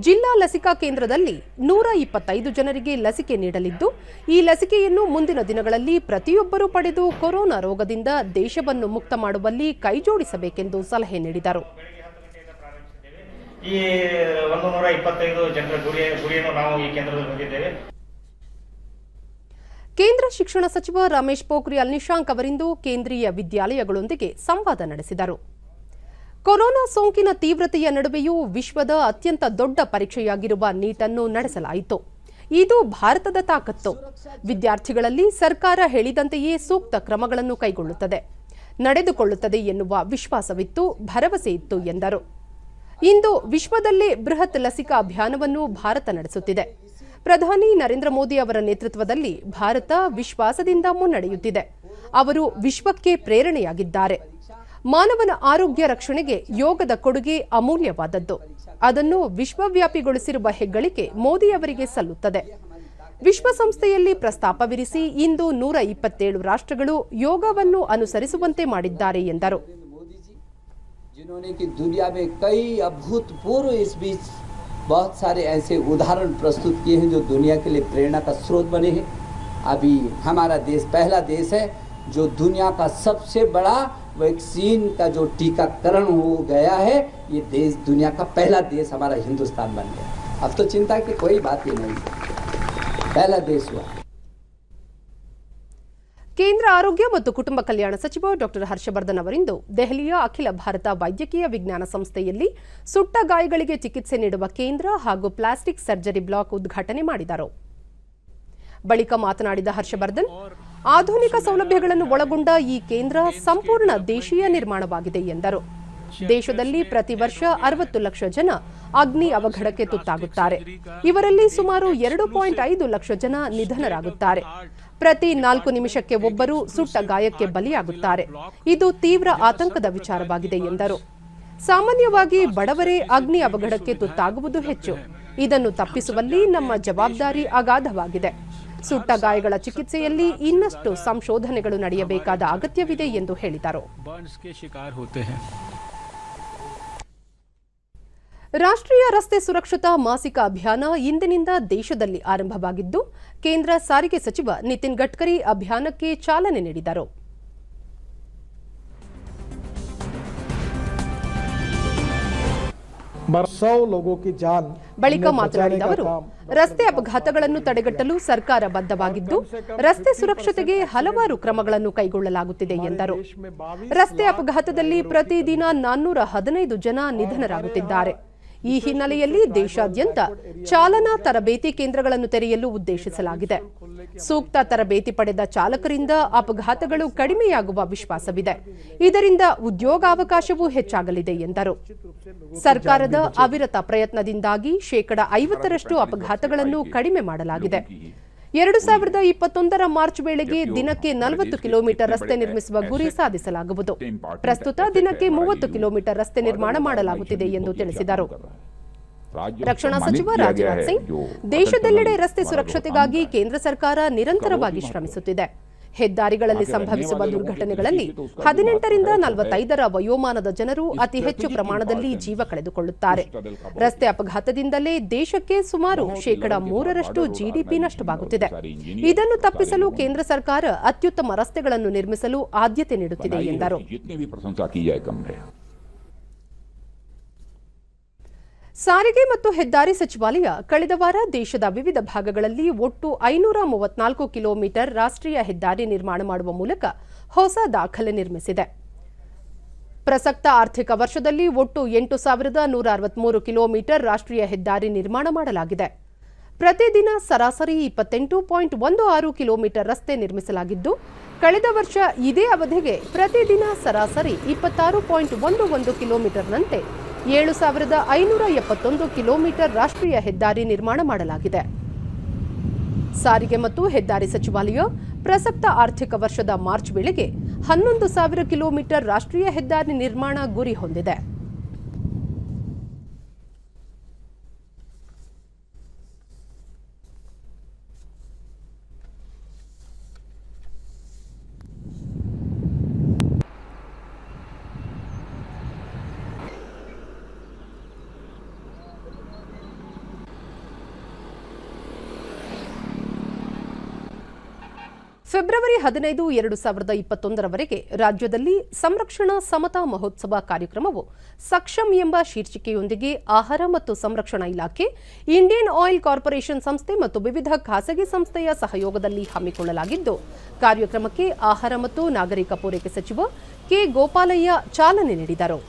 ಜಿಲ್ಲಾ ಲಸಿಕಾ ಕೇಂದ್ರದಲ್ಲಿ 125 ಜನರಿಗೆ ಲಸಿಕೆ ನೀಡಲಿದ್ದು ಈ ಲಸಿಕೆಯನ್ನು ಮುಂದಿನ ದಿನಗಳಲ್ಲಿ ಪ್ರತಿಯೊಬ್ಬರೂ ಪಡೆದು ಕೊರೋನಾ ರೋಗದಿಂದ ದೇಶವನ್ನು ಮುಕ್ತ ಮಾಡುವಲ್ಲಿ ಕೈಜೋಡಿಸಬೇಕೆಂದು ಸಲಹೆ ನೀಡಿದರು. ಈ 125 ಜನರ ಗುರಿಯನ್ನು ನಾವು ಈ ಕೇಂದ್ರದಲ್ಲಿ ಹೊಂದಿದ್ದೇವೆ. ಕೇಂದ್ರ ಶಿಕ್ಷಣ ಸಚಿವ ರಮೇಶ್ ಪೋಖ್ರಿಯಾಲ್ ನಿಶಾಂಕ್ ಅವರಿಂದು ಕೇಂದ್ರೀಯ ವಿದ್ಯಾಲಯಗಳೊಂದಿಗೆ ಸಂವಾದ ನಡೆಸಿದರು. ಕೊರೋನಾ ಸೋಂಕಿನ ತೀವ್ರತೆಯ ನಡುವೆಯೂ ವಿಶ್ವದ ಅತ್ಯಂತ ದೊಡ್ಡ ಪರೀಕ್ಷೆಯಾಗಿರುವ ನೀಟ್ ಅನ್ನು ನಡೆಸಲಾಯಿತು. ಇದು ಭಾರತದ ತಾಕತ್ತು. ವಿದ್ಯಾರ್ಥಿಗಳಲ್ಲಿ ಸರ್ಕಾರ ಹೇಳಿದಂತೆಯೇ ಸೂಕ್ತ ಕ್ರಮಗಳನ್ನು ಕೈಗೊಳ್ಳುತ್ತದೆ, ನಡೆದುಕೊಳ್ಳುತ್ತದೆ ಎನ್ನುವ ವಿಶ್ವಾಸವಿತ್ತು, ಭರವಸೆ ಇತ್ತು ಎಂದರು. ಇಂದು ವಿಶ್ವದಲ್ಲೇ ಬೃಹತ್ ಲಸಿಕಾ ಅಭಿಯಾನವನ್ನು ಭಾರತ ನಡೆಸುತ್ತಿದೆ. ಪ್ರಧಾನಿ ನರೇಂದ್ರ ಮೋದಿ ಅವರ ನೇತೃತ್ವದಲ್ಲಿ ಭಾರತ ವಿಶ್ವಾಸದಿಂದ ಮುನ್ನಡೆಯುತ್ತಿದೆ. ಅವರು ವಿಶ್ವಕ್ಕೆ ಪ್ರೇರಣೆಯಾಗಿದ್ದಾರೆ. ಮಾನವನ ಆರೋಗ್ಯ ರಕ್ಷಣೆಗೆ ಯೋಗದ ಕೊಡುಗೆ ಅಮೂಲ್ಯವಾದದ್ದು. ಅದನ್ನು ವಿಶ್ವವ್ಯಾಪಿಗೊಳಿಸಿರುವ ಹೆಗ್ಗಳಿಕೆ ಮೋದಿ ಅವರಿಗೆ ಸಲ್ಲುತ್ತದೆ. ವಿಶ್ವಸಂಸ್ಥೆಯಲ್ಲಿ ಪ್ರಸ್ತಾಪವಿರಿಸಿ ಇಂದು 127 ರಾಷ್ಟ್ರಗಳು ಯೋಗವನ್ನು ಅನುಸರಿಸುವಂತೆ ಮಾಡಿದ್ದಾರೆ ಎಂದರು. जिन्होंने कि दुनिया में कई अभूतपूर्व इस बीच बहुत सारे ऐसे उदाहरण प्रस्तुत किए हैं जो दुनिया के लिए प्रेरणा का स्रोत बने हैं. अभी हमारा देश पहला देश है जो दुनिया का सबसे बड़ा वैक्सीन का जो टीकाकरण हो गया है. ये देश दुनिया का पहला देश हमारा हिंदुस्तान बन गया. अब तो चिंता की कोई बात ही नहीं, पहला देश हुआ. ಕೇಂದ್ರ ಆರೋಗ್ಯ ಮತ್ತು ಕುಟುಂಬ ಕಲ್ಯಾಣ ಸಚಿವ ಡಾಕ್ಟರ್ ಹರ್ಷವರ್ಧನ್ ಅವರಿಂದು ದೆಹಲಿಯ ಅಖಿಲ ಭಾರತ ವೈದ್ಯಕೀಯ ವಿಜ್ಞಾನ ಸಂಸ್ಥೆಯಲ್ಲಿ ಸುಟ್ಟ ಗಾಯಗಳಿಗೆ ಚಿಕಿತ್ಸೆ ನೀಡುವ ಕೇಂದ್ರ ಹಾಗೂ ಪ್ಲಾಸ್ಟಿಕ್ ಸರ್ಜರಿ ಬ್ಲಾಕ್ ಉದ್ಘಾಟನೆ ಮಾಡಿದರು. ಬಳಿಕ ಮಾತನಾಡಿದ ಹರ್ಷವರ್ಧನ್, ಆಧುನಿಕ ಸೌಲಭ್ಯಗಳನ್ನು ಒಳಗೊಂಡ ಈ ಕೇಂದ್ರ ಸಂಪೂರ್ಣ ದೇಶೀಯ ನಿರ್ಮಾಣವಾಗಿದೆ ಎಂದರು. ದೇಶದಲ್ಲಿ ಪ್ರತಿ ವರ್ಷ 60 ಲಕ್ಷ ಜನ ಅಗ್ನಿ ಅವಘಡಕ್ಕೆ ತುತ್ತಾಗುತ್ತಾರೆ. ಇವರಲ್ಲಿ ಸುಮಾರು 2.5 ಲಕ್ಷ ಜನ ನಿಧನರಾಗುತ್ತಾರೆ. ಪ್ರತಿ 4 ನಿಮಿಷಕ್ಕೆ ಒಬ್ಬರು ಸುಟ್ಟ ಗಾಯಕ್ಕೆ ಬಲಿಯಾಗುತ್ತಾರೆ. ಇದು ತೀವ್ರ ಆತಂಕದ ವಿಚಾರವಾಗಿದೆ ಎಂದರು. ಸಾಮಾನ್ಯವಾಗಿ ಬಡವರೇ ಅಗ್ನಿ ಅವಘಡಕ್ಕೆ ತುತ್ತಾಗುವುದು ಹೆಚ್ಚು. ಇದನ್ನು ತಪ್ಪಿಸುವಲ್ಲಿ ನಮ್ಮ ಜವಾಬ್ದಾರಿ ಅಗಾಧವಾಗಿದೆ. ಸುಟ್ಟ ಗಾಯಗಳ ಚಿಕಿತ್ಸೆಯಲ್ಲಿ ಇನ್ನಷ್ಟು ಸಂಶೋಧನೆಗಳು ನಡೆಯಬೇಕಾದ ಅಗತ್ಯವಿದೆ ಎಂದು ಹೇಳಿದರು. ರಾಷ್ಟ್ರೀಯ ರಸ್ತೆ ಸುರಕ್ಷತಾ ಮಾಸಿಕ ಅಭಿಯಾನ ಇಂದಿನಿಂದ ದೇಶದಲ್ಲಿ ಆರಂಭವಾಗಿದ್ದು ಕೇಂದ್ರ ಸಾರಿಗೆ ಸಚಿವ ನಿತಿನ್ ಗಡ್ಕರಿ ಅಭಿಯಾನಕ್ಕೆ ಚಾಲನೆ ನೀಡಿದರು. ಬಳಿಕ ಮಾತನಾಡಿದ ಅವರು, ರಸ್ತೆ ಅಪಘಾತಗಳನ್ನು ತಡೆಗಟ್ಟಲು ಸರ್ಕಾರ ಬದ್ಧವಾಗಿದ್ದು ರಸ್ತೆ ಸುರಕ್ಷತೆಗೆ ಹಲವಾರು ಕ್ರಮಗಳನ್ನು ಕೈಗೊಳ್ಳಲಾಗುತ್ತಿದೆ ಎಂದರು. ರಸ್ತೆ ಅಪಘಾತದಲ್ಲಿ ಪ್ರತಿದಿನ 415 ಜನ ನಿಧನರಾಗುತ್ತಿದ್ದಾರೆ. ಈ ಹಿನ್ನೆಲೆಯಲ್ಲಿ ದೇಶಾದ್ಯಂತ ಚಾಲನಾ ತರಬೇತಿ ಕೇಂದ್ರಗಳನ್ನು ತೆರೆಯಲು ಉದ್ದೇಶಿಸಲಾಗಿದೆ. ಸೂಕ್ತ ತರಬೇತಿ ಪಡೆದ ಚಾಲಕರಿಂದ ಅಪಘಾತಗಳು ಕಡಿಮೆಯಾಗುವ ವಿಶ್ವಾಸವಿದೆ. ಇದರಿಂದ ಉದ್ಯೋಗಾವಕಾಶವೂ ಹೆಚ್ಚಾಗಲಿದೆ ಎಂದರು. ಸರ್ಕಾರದ ಅವಿರತ ಪ್ರಯತ್ನದಿಂದಾಗಿ 50% ಅಪಘಾತಗಳನ್ನು ಕಡಿಮೆ ಮಾಡಲಾಗಿದೆ. 2021 ಮಾರ್ಚ್ ವೇಳೆಗೆ ದಿನಕ್ಕೆ 40 ಕಿಲೋಮೀಟರ್ ರಸ್ತೆ ನಿರ್ಮಿಸುವ ಗುರಿ ಸಾಧಿಸಲಾಗುವುದು. ಪ್ರಸ್ತುತ ದಿನಕ್ಕೆ 30 ಕಿಲೋಮೀಟರ್ ರಸ್ತೆ ನಿರ್ಮಾಣ ಮಾಡಲಾಗುತ್ತಿದೆ ಎಂದು ತಿಳಿಸಿದರು. ರಕ್ಷಣಾ ಸಚಿವ ರಾಜನಾಥ್ ಸಿಂಗ್, ದೇಶದೆಲ್ಲೆಡೆ ರಸ್ತೆ ಸುರಕ್ಷತೆಗಾಗಿ ಕೇಂದ್ರ ಸರ್ಕಾರ ನಿರಂತರವಾಗಿ ಶ್ರಮಿಸುತ್ತಿದೆ. ಹೆದ್ದಾರಿಗಳಲ್ಲಿ ಸಂಭವಿಸುವ ದುರ್ಘಟನೆಗಳಲ್ಲಿ 18 ರಿಂದ 45 ವಯೋಮಾನದ ಜನರು ಅತಿ ಹೆಚ್ಚು ಪ್ರಮಾಣದಲ್ಲಿ ಜೀವ ಕಳೆದುಕೊಳ್ಳುತ್ತಾರೆ. ರಸ್ತೆ ಅಪಘಾತದಿಂದಲೇ ದೇಶಕ್ಕೆ ಸುಮಾರು 3% ಜಿಡಿಪಿ ನಷ್ಟವಾಗುತ್ತಿದೆ. ಇದನ್ನು ತಪ್ಪಿಸಲು ಕೇಂದ್ರ ಸರ್ಕಾರ ಅತ್ಯುತ್ತಮ ರಸ್ತೆಗಳನ್ನು ನಿರ್ಮಿಸಲು ಆದ್ಯತೆ ನೀಡುತ್ತಿದೆ ಎಂದರು. ಸಾರಿಗೆ ಮತ್ತು ಹೆದ್ದಾರಿ ಸಚಿವಾಲಯ ಕಳೆದ ವಾರ ದೇಶದ ವಿವಿಧ ಭಾಗಗಳಲ್ಲಿ ಒಟ್ಟು 534 ಕಿಲೋಮೀಟರ್ ರಾಷ್ಟ್ರೀಯ ಹೆದ್ದಾರಿ ನಿರ್ಮಾಣ ಮಾಡುವ ಮೂಲಕ ಹೊಸ ದಾಖಲೆ ನಿರ್ಮಿಸಿದೆ. ಪ್ರಸಕ್ತ ಆರ್ಥಿಕ ವರ್ಷದಲ್ಲಿ ಒಟ್ಟು 8,163 ಕಿಲೋಮೀಟರ್ ರಾಷ್ಟ್ರೀಯ ಹೆದ್ದಾರಿ ನಿರ್ಮಾಣ ಮಾಡಲಾಗಿದೆ. ಪ್ರತಿದಿನ ಸರಾಸರಿ 28.16 ಕಿಲೋಮೀಟರ್ ರಸ್ತೆ ನಿರ್ಮಿಸಲಾಗಿದ್ದು, ಕಳೆದ ವರ್ಷ ಇದೇ ಅವಧಿಗೆ ಪ್ರತಿದಿನ ಸರಾಸರಿ 26.11 ಕಿಲೋಮೀಟರ್ನಂತೆ 7,571 ಕಿಲೋಮೀಟರ್ ರಾಷ್ಟ್ರೀಯ ಹೆದ್ದಾರಿ ನಿರ್ಮಾಣ ಮಾಡಲಾಗಿದೆ. ಸಾರಿಗೆ ಮತ್ತು ಹೆದ್ದಾರಿ ಸಚಿವಾಲಯ ಪ್ರಸಕ್ತ ಆರ್ಥಿಕ ವರ್ಷದ ಮಾರ್ಚ್ ವೇಳೆಗೆ 11,000 ಕಿಲೋಮೀಟರ್ ರಾಷ್ಟ್ರೀಯ ಹೆದ್ದಾರಿ ನಿರ್ಮಾಣ ಗುರಿ ಹೊಂದಿದೆ. ಫೆಬ್ರವರಿ 15, 2021 ರಾಜ್ಯದಲ್ಲಿ ಸಂರಕ್ಷಣಾ ಸಮತಾ ಮಹೋತ್ಸವ ಕಾರ್ಯಕ್ರಮವು ಸಕ್ಷಮ್ ಎಂಬ ಶೀರ್ಷಿಕೆಯೊಂದಿಗೆ ಆಹಾರ ಮತ್ತು ಸಂರಕ್ಷಣಾ ಇಲಾಖೆ, ಇಂಡಿಯನ್ ಆಯಿಲ್ ಕಾರ್ಪೊರೇಷನ್ ಸಂಸ್ಥೆ ಮತ್ತು ವಿವಿಧ ಖಾಸಗಿ ಸಂಸ್ಥೆಯ ಸಹಯೋಗದಲ್ಲಿ ಹಮ್ಮಿಕೊಳ್ಳಲಾಗಿದ್ದು, ಕಾರ್ಯಕ್ರಮಕ್ಕೆ ಆಹಾರ ಮತ್ತು ನಾಗರಿಕ ಪೂರೈಕೆ ಸಚಿವ ಕೆ. ಗೋಪಾಲಯ್ಯ ಚಾಲನೆ ನೀಡಿದರು.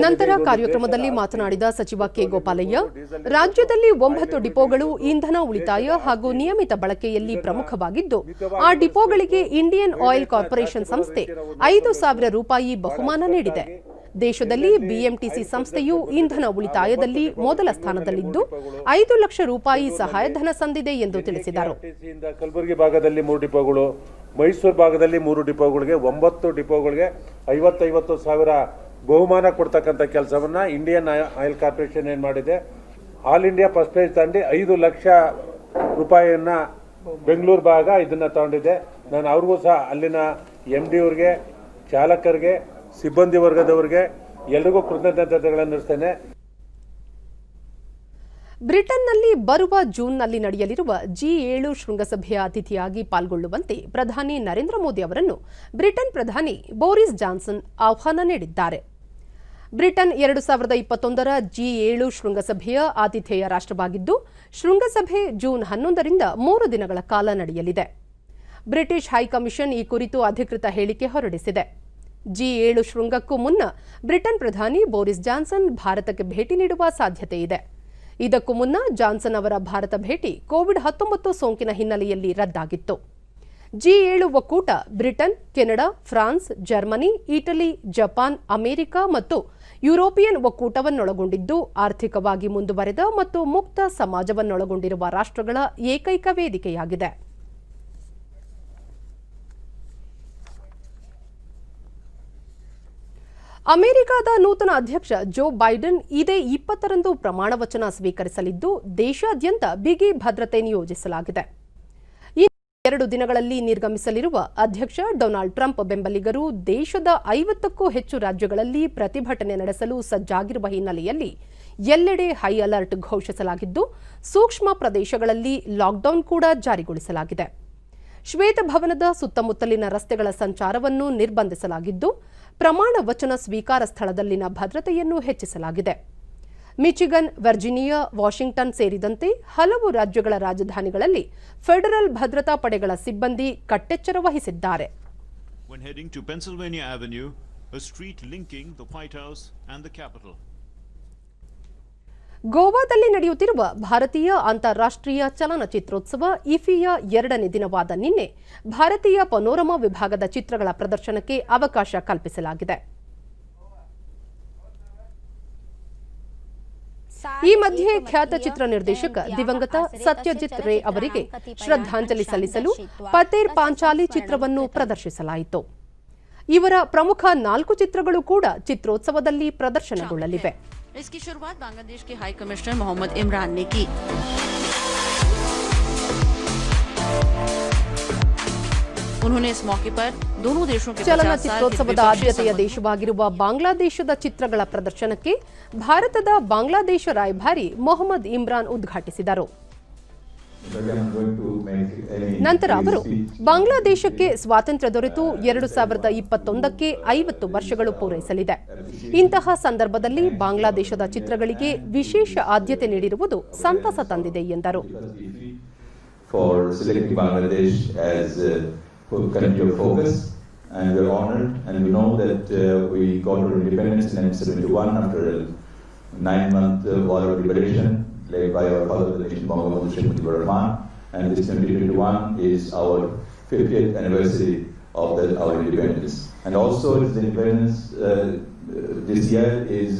ನಂತರ ಕಾರ್ಯಕ್ರಮದಲ್ಲಿ ಮಾತನಾಡಿದ ಸಚಿವ ಕೆ. ಗೋಪಾಲಯ್ಯ, ರಾಜ್ಯದಲ್ಲಿ 9 ಡಿಪೋಗಳು ಇಂಧನ ಉಳಿತಾಯ ಹಾಗೂ ನಿಯಮಿತ ಬಳಕೆಯಲ್ಲಿ ಪ್ರಮುಖವಾಗಿದ್ದು, ಆ ಡಿಪೋಗಳಿಗೆ ಇಂಡಿಯನ್ ಆಯಿಲ್ ಕಾರ್ಪೊರೇಷನ್ ಸಂಸ್ಥೆ 5,000 ರೂಪಾಯಿ ಬಹುಮಾನ ನೀಡಿದೆ. ದೇಶದಲ್ಲಿ ಬಿಎಂಟಿಸಿ ಸಂಸ್ಥೆಯು ಇಂಧನ ಉಳಿತಾಯದಲ್ಲಿ ಮೊದಲ ಸ್ಥಾನದಲ್ಲಿದ್ದು 5 ಲಕ್ಷ ರೂಪಾಯಿ ಸಹಾಯಧನ ಸಂದಿದೆ ಎಂದು ತಿಳಿಸಿದರು. ಕಲಬುರಗಿ ಭಾಗದಲ್ಲಿ 3 ಡಿಪೋಗಳು, ಮೈಸೂರು ಭಾಗದಲ್ಲಿ 3 ಡಿಪೋಗಳಿಗೆ 9 ಡಿಪೋಗಳಿಗೆ 50 ಸಾವಿರ ಬಹುಮಾನ ಕೊಡ್ತಕ್ಕಂಥ ಕೆಲಸವನ್ನ ಇಂಡಿಯನ್ ಆಯಿಲ್ ಕಾರ್ಪೊರೇಷನ್ ಏನ್ ಮಾಡಿದೆ, ಆಲ್ ಇಂಡಿಯಾ ಫಸ್ಟ್ ಪ್ರೈಸ್ ತಂದು 5 ಲಕ್ಷ ರೂಪಾಯಿಯನ್ನ ಬೆಂಗಳೂರು ಭಾಗ ಇದನ್ನ ತಗೊಂಡಿದೆ. ನಾನು ಅವ್ರಿಗೂ ಸಹ ಅಲ್ಲಿನ MD ಅವರಿಗೆ, ಚಾಲಕರಿಗೆ, ಸಿಬ್ಬಂದಿ ವರ್ಗದವರಿಗೆ ಎಲ್ಲರಿಗೂ ಕೃತಜ್ಞತೆಗಳನ್ನು ಅರ್ಪಿಸ್ತೇನೆ. ಬ್ರಿಟನ್ನಲ್ಲಿ ಬರುವ ಜೂನ್ನಲ್ಲಿ ನಡೆಯಲಿರುವ G7 ಶೃಂಗಸಭೆಯ ಅತಿಥಿಯಾಗಿ ಪಾಲ್ಗೊಳ್ಳುವಂತೆ ಪ್ರಧಾನಿ ನರೇಂದ್ರ ಮೋದಿ ಅವರನ್ನು ಬ್ರಿಟನ್ ಪ್ರಧಾನಿ ಬೋರಿಸ್ ಜಾನ್ಸನ್ ಆಹ್ವಾನ ನೀಡಿದ್ದಾರೆ. ಬ್ರಿಟನ್ 2021 G7 ಶೃಂಗಸಭೆಯ ಆತಿಥೇಯ ರಾಷ್ಟ್ರವಾಗಿದ್ದು, ಶೃಂಗಸಭೆ ಜೂನ್ 11ರಿಂದ 3 ದಿನಗಳ ಕಾಲ ನಡೆಯಲಿದೆ. ಬ್ರಿಟಿಷ್ ಹೈಕಮಿಷನ್ ಈ ಕುರಿತು ಅಧಿಕೃತ ಹೇಳಿಕೆ ಹೊರಡಿಸಿದೆ. G7 ಶೃಂಗಕ್ಕೂ ಮುನ್ನ ಬ್ರಿಟನ್ ಪ್ರಧಾನಿ ಬೋರಿಸ್ ಜಾನ್ಸನ್ ಭಾರತಕ್ಕೆ ಭೇಟಿ ನೀಡುವ ಸಾಧ್ಯತೆ ಇದೆ. ಇದಕ್ಕೂ ಮುನ್ನ ಜಾನ್ಸನ್ ಅವರ ಭಾರತ ಭೇಟಿ ಕೋವಿಡ್-19 ಸೋಂಕಿನ ಹಿನ್ನೆಲೆಯಲ್ಲಿ ರದ್ದಾಗಿತ್ತು. G7 ಒಕ್ಕೂಟ Britain, Canada, France, Germany, Italy, Japan, America ಮತ್ತು ಯುರೋಪಿಯನ್ ಒಕ್ಕೂಟವನ್ನೊಳಗೊಂಡಿದ್ದು, ಆರ್ಥಿಕವಾಗಿ ಮುಂದುವರೆದ ಮತ್ತು ಮುಕ್ತ ಸಮಾಜವನ್ನೊಳಗೊಂಡಿರುವ ರಾಷ್ಟ್ರಗಳ ಏಕೈಕ ವೇದಿಕೆಯಾಗಿದೆ. ಅಮೆರಿಕದ ನೂತನ ಅಧ್ಯಕ್ಷ ಜೋ ಬೈಡನ್ ಇದೇ 20ರಂದು ಪ್ರಮಾಣ ವಚನ ಸ್ವೀಕರಿಸಲಿದ್ದು, ದೇಶಾದ್ಯಂತ ಬಿಗಿ ಭದ್ರತೆ ನಿಯೋಜಿಸಲಾಗಿದೆ. ಈ 2 ದಿನಗಳಲ್ಲಿ ನಿರ್ಗಮಿಸಲಿರುವ ಅಧ್ಯಕ್ಷ ಡೊನಾಲ್ಡ್ ಟ್ರಂಪ್ ಬೆಂಬಲಿಗರು ದೇಶದ 50ಕ್ಕೂ ಹೆಚ್ಚು ರಾಜ್ಯಗಳಲ್ಲಿ ಪ್ರತಿಭಟನೆ ನಡೆಸಲು ಸಜ್ಜಾಗಿರುವ ಹಿನ್ನೆಲೆಯಲ್ಲಿ ಎಲ್ಲೆಡೆ ಹೈ ಅಲರ್ಟ್ ಘೋಷಿಸಲಾಗಿದ್ದು, ಸೂಕ್ಷ್ಮ ಪ್ರದೇಶಗಳಲ್ಲಿ ಲಾಕ್ಡೌನ್ ಕೂಡ ಜಾರಿಗೊಳಿಸಲಾಗಿದೆ. ಶ್ವೇತಭವನದ ಸುತ್ತಮುತ್ತಲಿನ ರಸ್ತೆಗಳ ಸಂಚಾರವನ್ನು ನಿರ್ಬಂಧಿಸಲಾಗಿದ್ದು, ಪ್ರಮಾಣ ವಚನ ಸ್ವೀಕಾರ ಸ್ಥಳದಲ್ಲಿನ ಭದ್ರತೆಯನ್ನು ಹೆಚ್ಚಿಸಲಾಗಿದೆ. ಮಿಚಿಗನ್, ವರ್ಜಿನಿಯಾ, ವಾಷಿಂಗ್ಟನ್ ಸೇರಿದಂತೆ ಹಲವು ರಾಜ್ಯಗಳ ರಾಜಧಾನಿಗಳಲ್ಲಿ ಫೆಡರಲ್ ಭದ್ರತಾ ಪಡೆಗಳ ಸಿಬ್ಬಂದಿ ಕಟ್ಟೆಚ್ಚರ ವಹಿಸಿದ್ದಾರೆ. ಗೋವಾದಲ್ಲಿ ನಡೆಯುತ್ತಿರುವ ಭಾರತೀಯ ಅಂತಾರಾಷ್ಟ್ರೀಯ ಚಲನಚಿತ್ರೋತ್ಸವ ಇಫಿಯ 2ನೇ ದಿನವಾದ ನಿನ್ನೆ ಭಾರತೀಯ ಪನೋರಮಾ ವಿಭಾಗದ ಚಿತ್ರಗಳ ಪ್ರದರ್ಶನಕ್ಕೆ ಅವಕಾಶ ಕಲ್ಪಿಸಲಾಗಿದೆ. ಈ ಮಧ್ಯೆ ಖ್ಯಾತ ಚಿತ್ರ ನಿರ್ದೇಶಕ ದಿವಂಗತ ಸತ್ಯಜಿತ್ ರೇ ಅವರಿಗೆ ಶ್ರದ್ಧಾಂಜಲಿ ಸಲ್ಲಿಸಲು ಪತೇರ್ ಪಾಂಚಾಲಿ ಚಿತ್ರವನ್ನು ಪ್ರದರ್ಶಿಸಲಾಯಿತು. ಇವರ ಪ್ರಮುಖ 4 ಚಿತ್ರಗಳು ಕೂಡ ಚಿತ್ರೋತ್ಸವದಲ್ಲಿ ಪ್ರದರ್ಶನಗೊಳ್ಳಲಿವೆ. इसकी शुरुआत बांग्लादेश के हाई कमिश्नर मोहम्मद इमरान ने की. उन्होंने इस मौके पर दोनों देशों के ಚಲನಚಿತ್ರೋತ್ಸವದ ಆದ್ಯತೆಯ ದೇಶವಾಗಿರುವ ಬಾಂಗ್ಲಾದೇಶದ ಚಿತ್ರಗಳ ಪ್ರದರ್ಶನಕ್ಕೆ ಭಾರತದ ಬಾಂಗ್ಲಾದೇಶ ರಾಯಭಾರಿ ಮೊಹಮ್ಮದ್ ಇಮ್ರಾನ್ ಉದ್ಘಾಟಿಸಿದರು. ನಂತರ ಅವರು ಬಾಂಗ್ಲಾದೇಶಕ್ಕೆ ಸ್ವಾತಂತ್ರ್ಯ ದೊರೆತು 2021ಕ್ಕೆ 50 ವರ್ಷಗಳು ಪೂರೈಸಲಿದೆ. ಇಂತಹ ಸಂದರ್ಭದಲ್ಲಿ ಬಾಂಗ್ಲಾದೇಶದ ಚಿತ್ರಗಳಿಗೆ ವಿಶೇಷ ಆದ್ಯತೆ ನೀಡಿರುವುದು ಸಂತಸ ತಂದಿದೆ ಎಂದರು. For selecting Bangladesh as country of focus, and we are honored, and we know that we got our independence in 1971 after a 9-month war of liberation led by our father of the nation, Bangabandhu Sheikh Mujibur Rahman, and this 2021 is our 50th anniversary of our independence. And also the independence this year is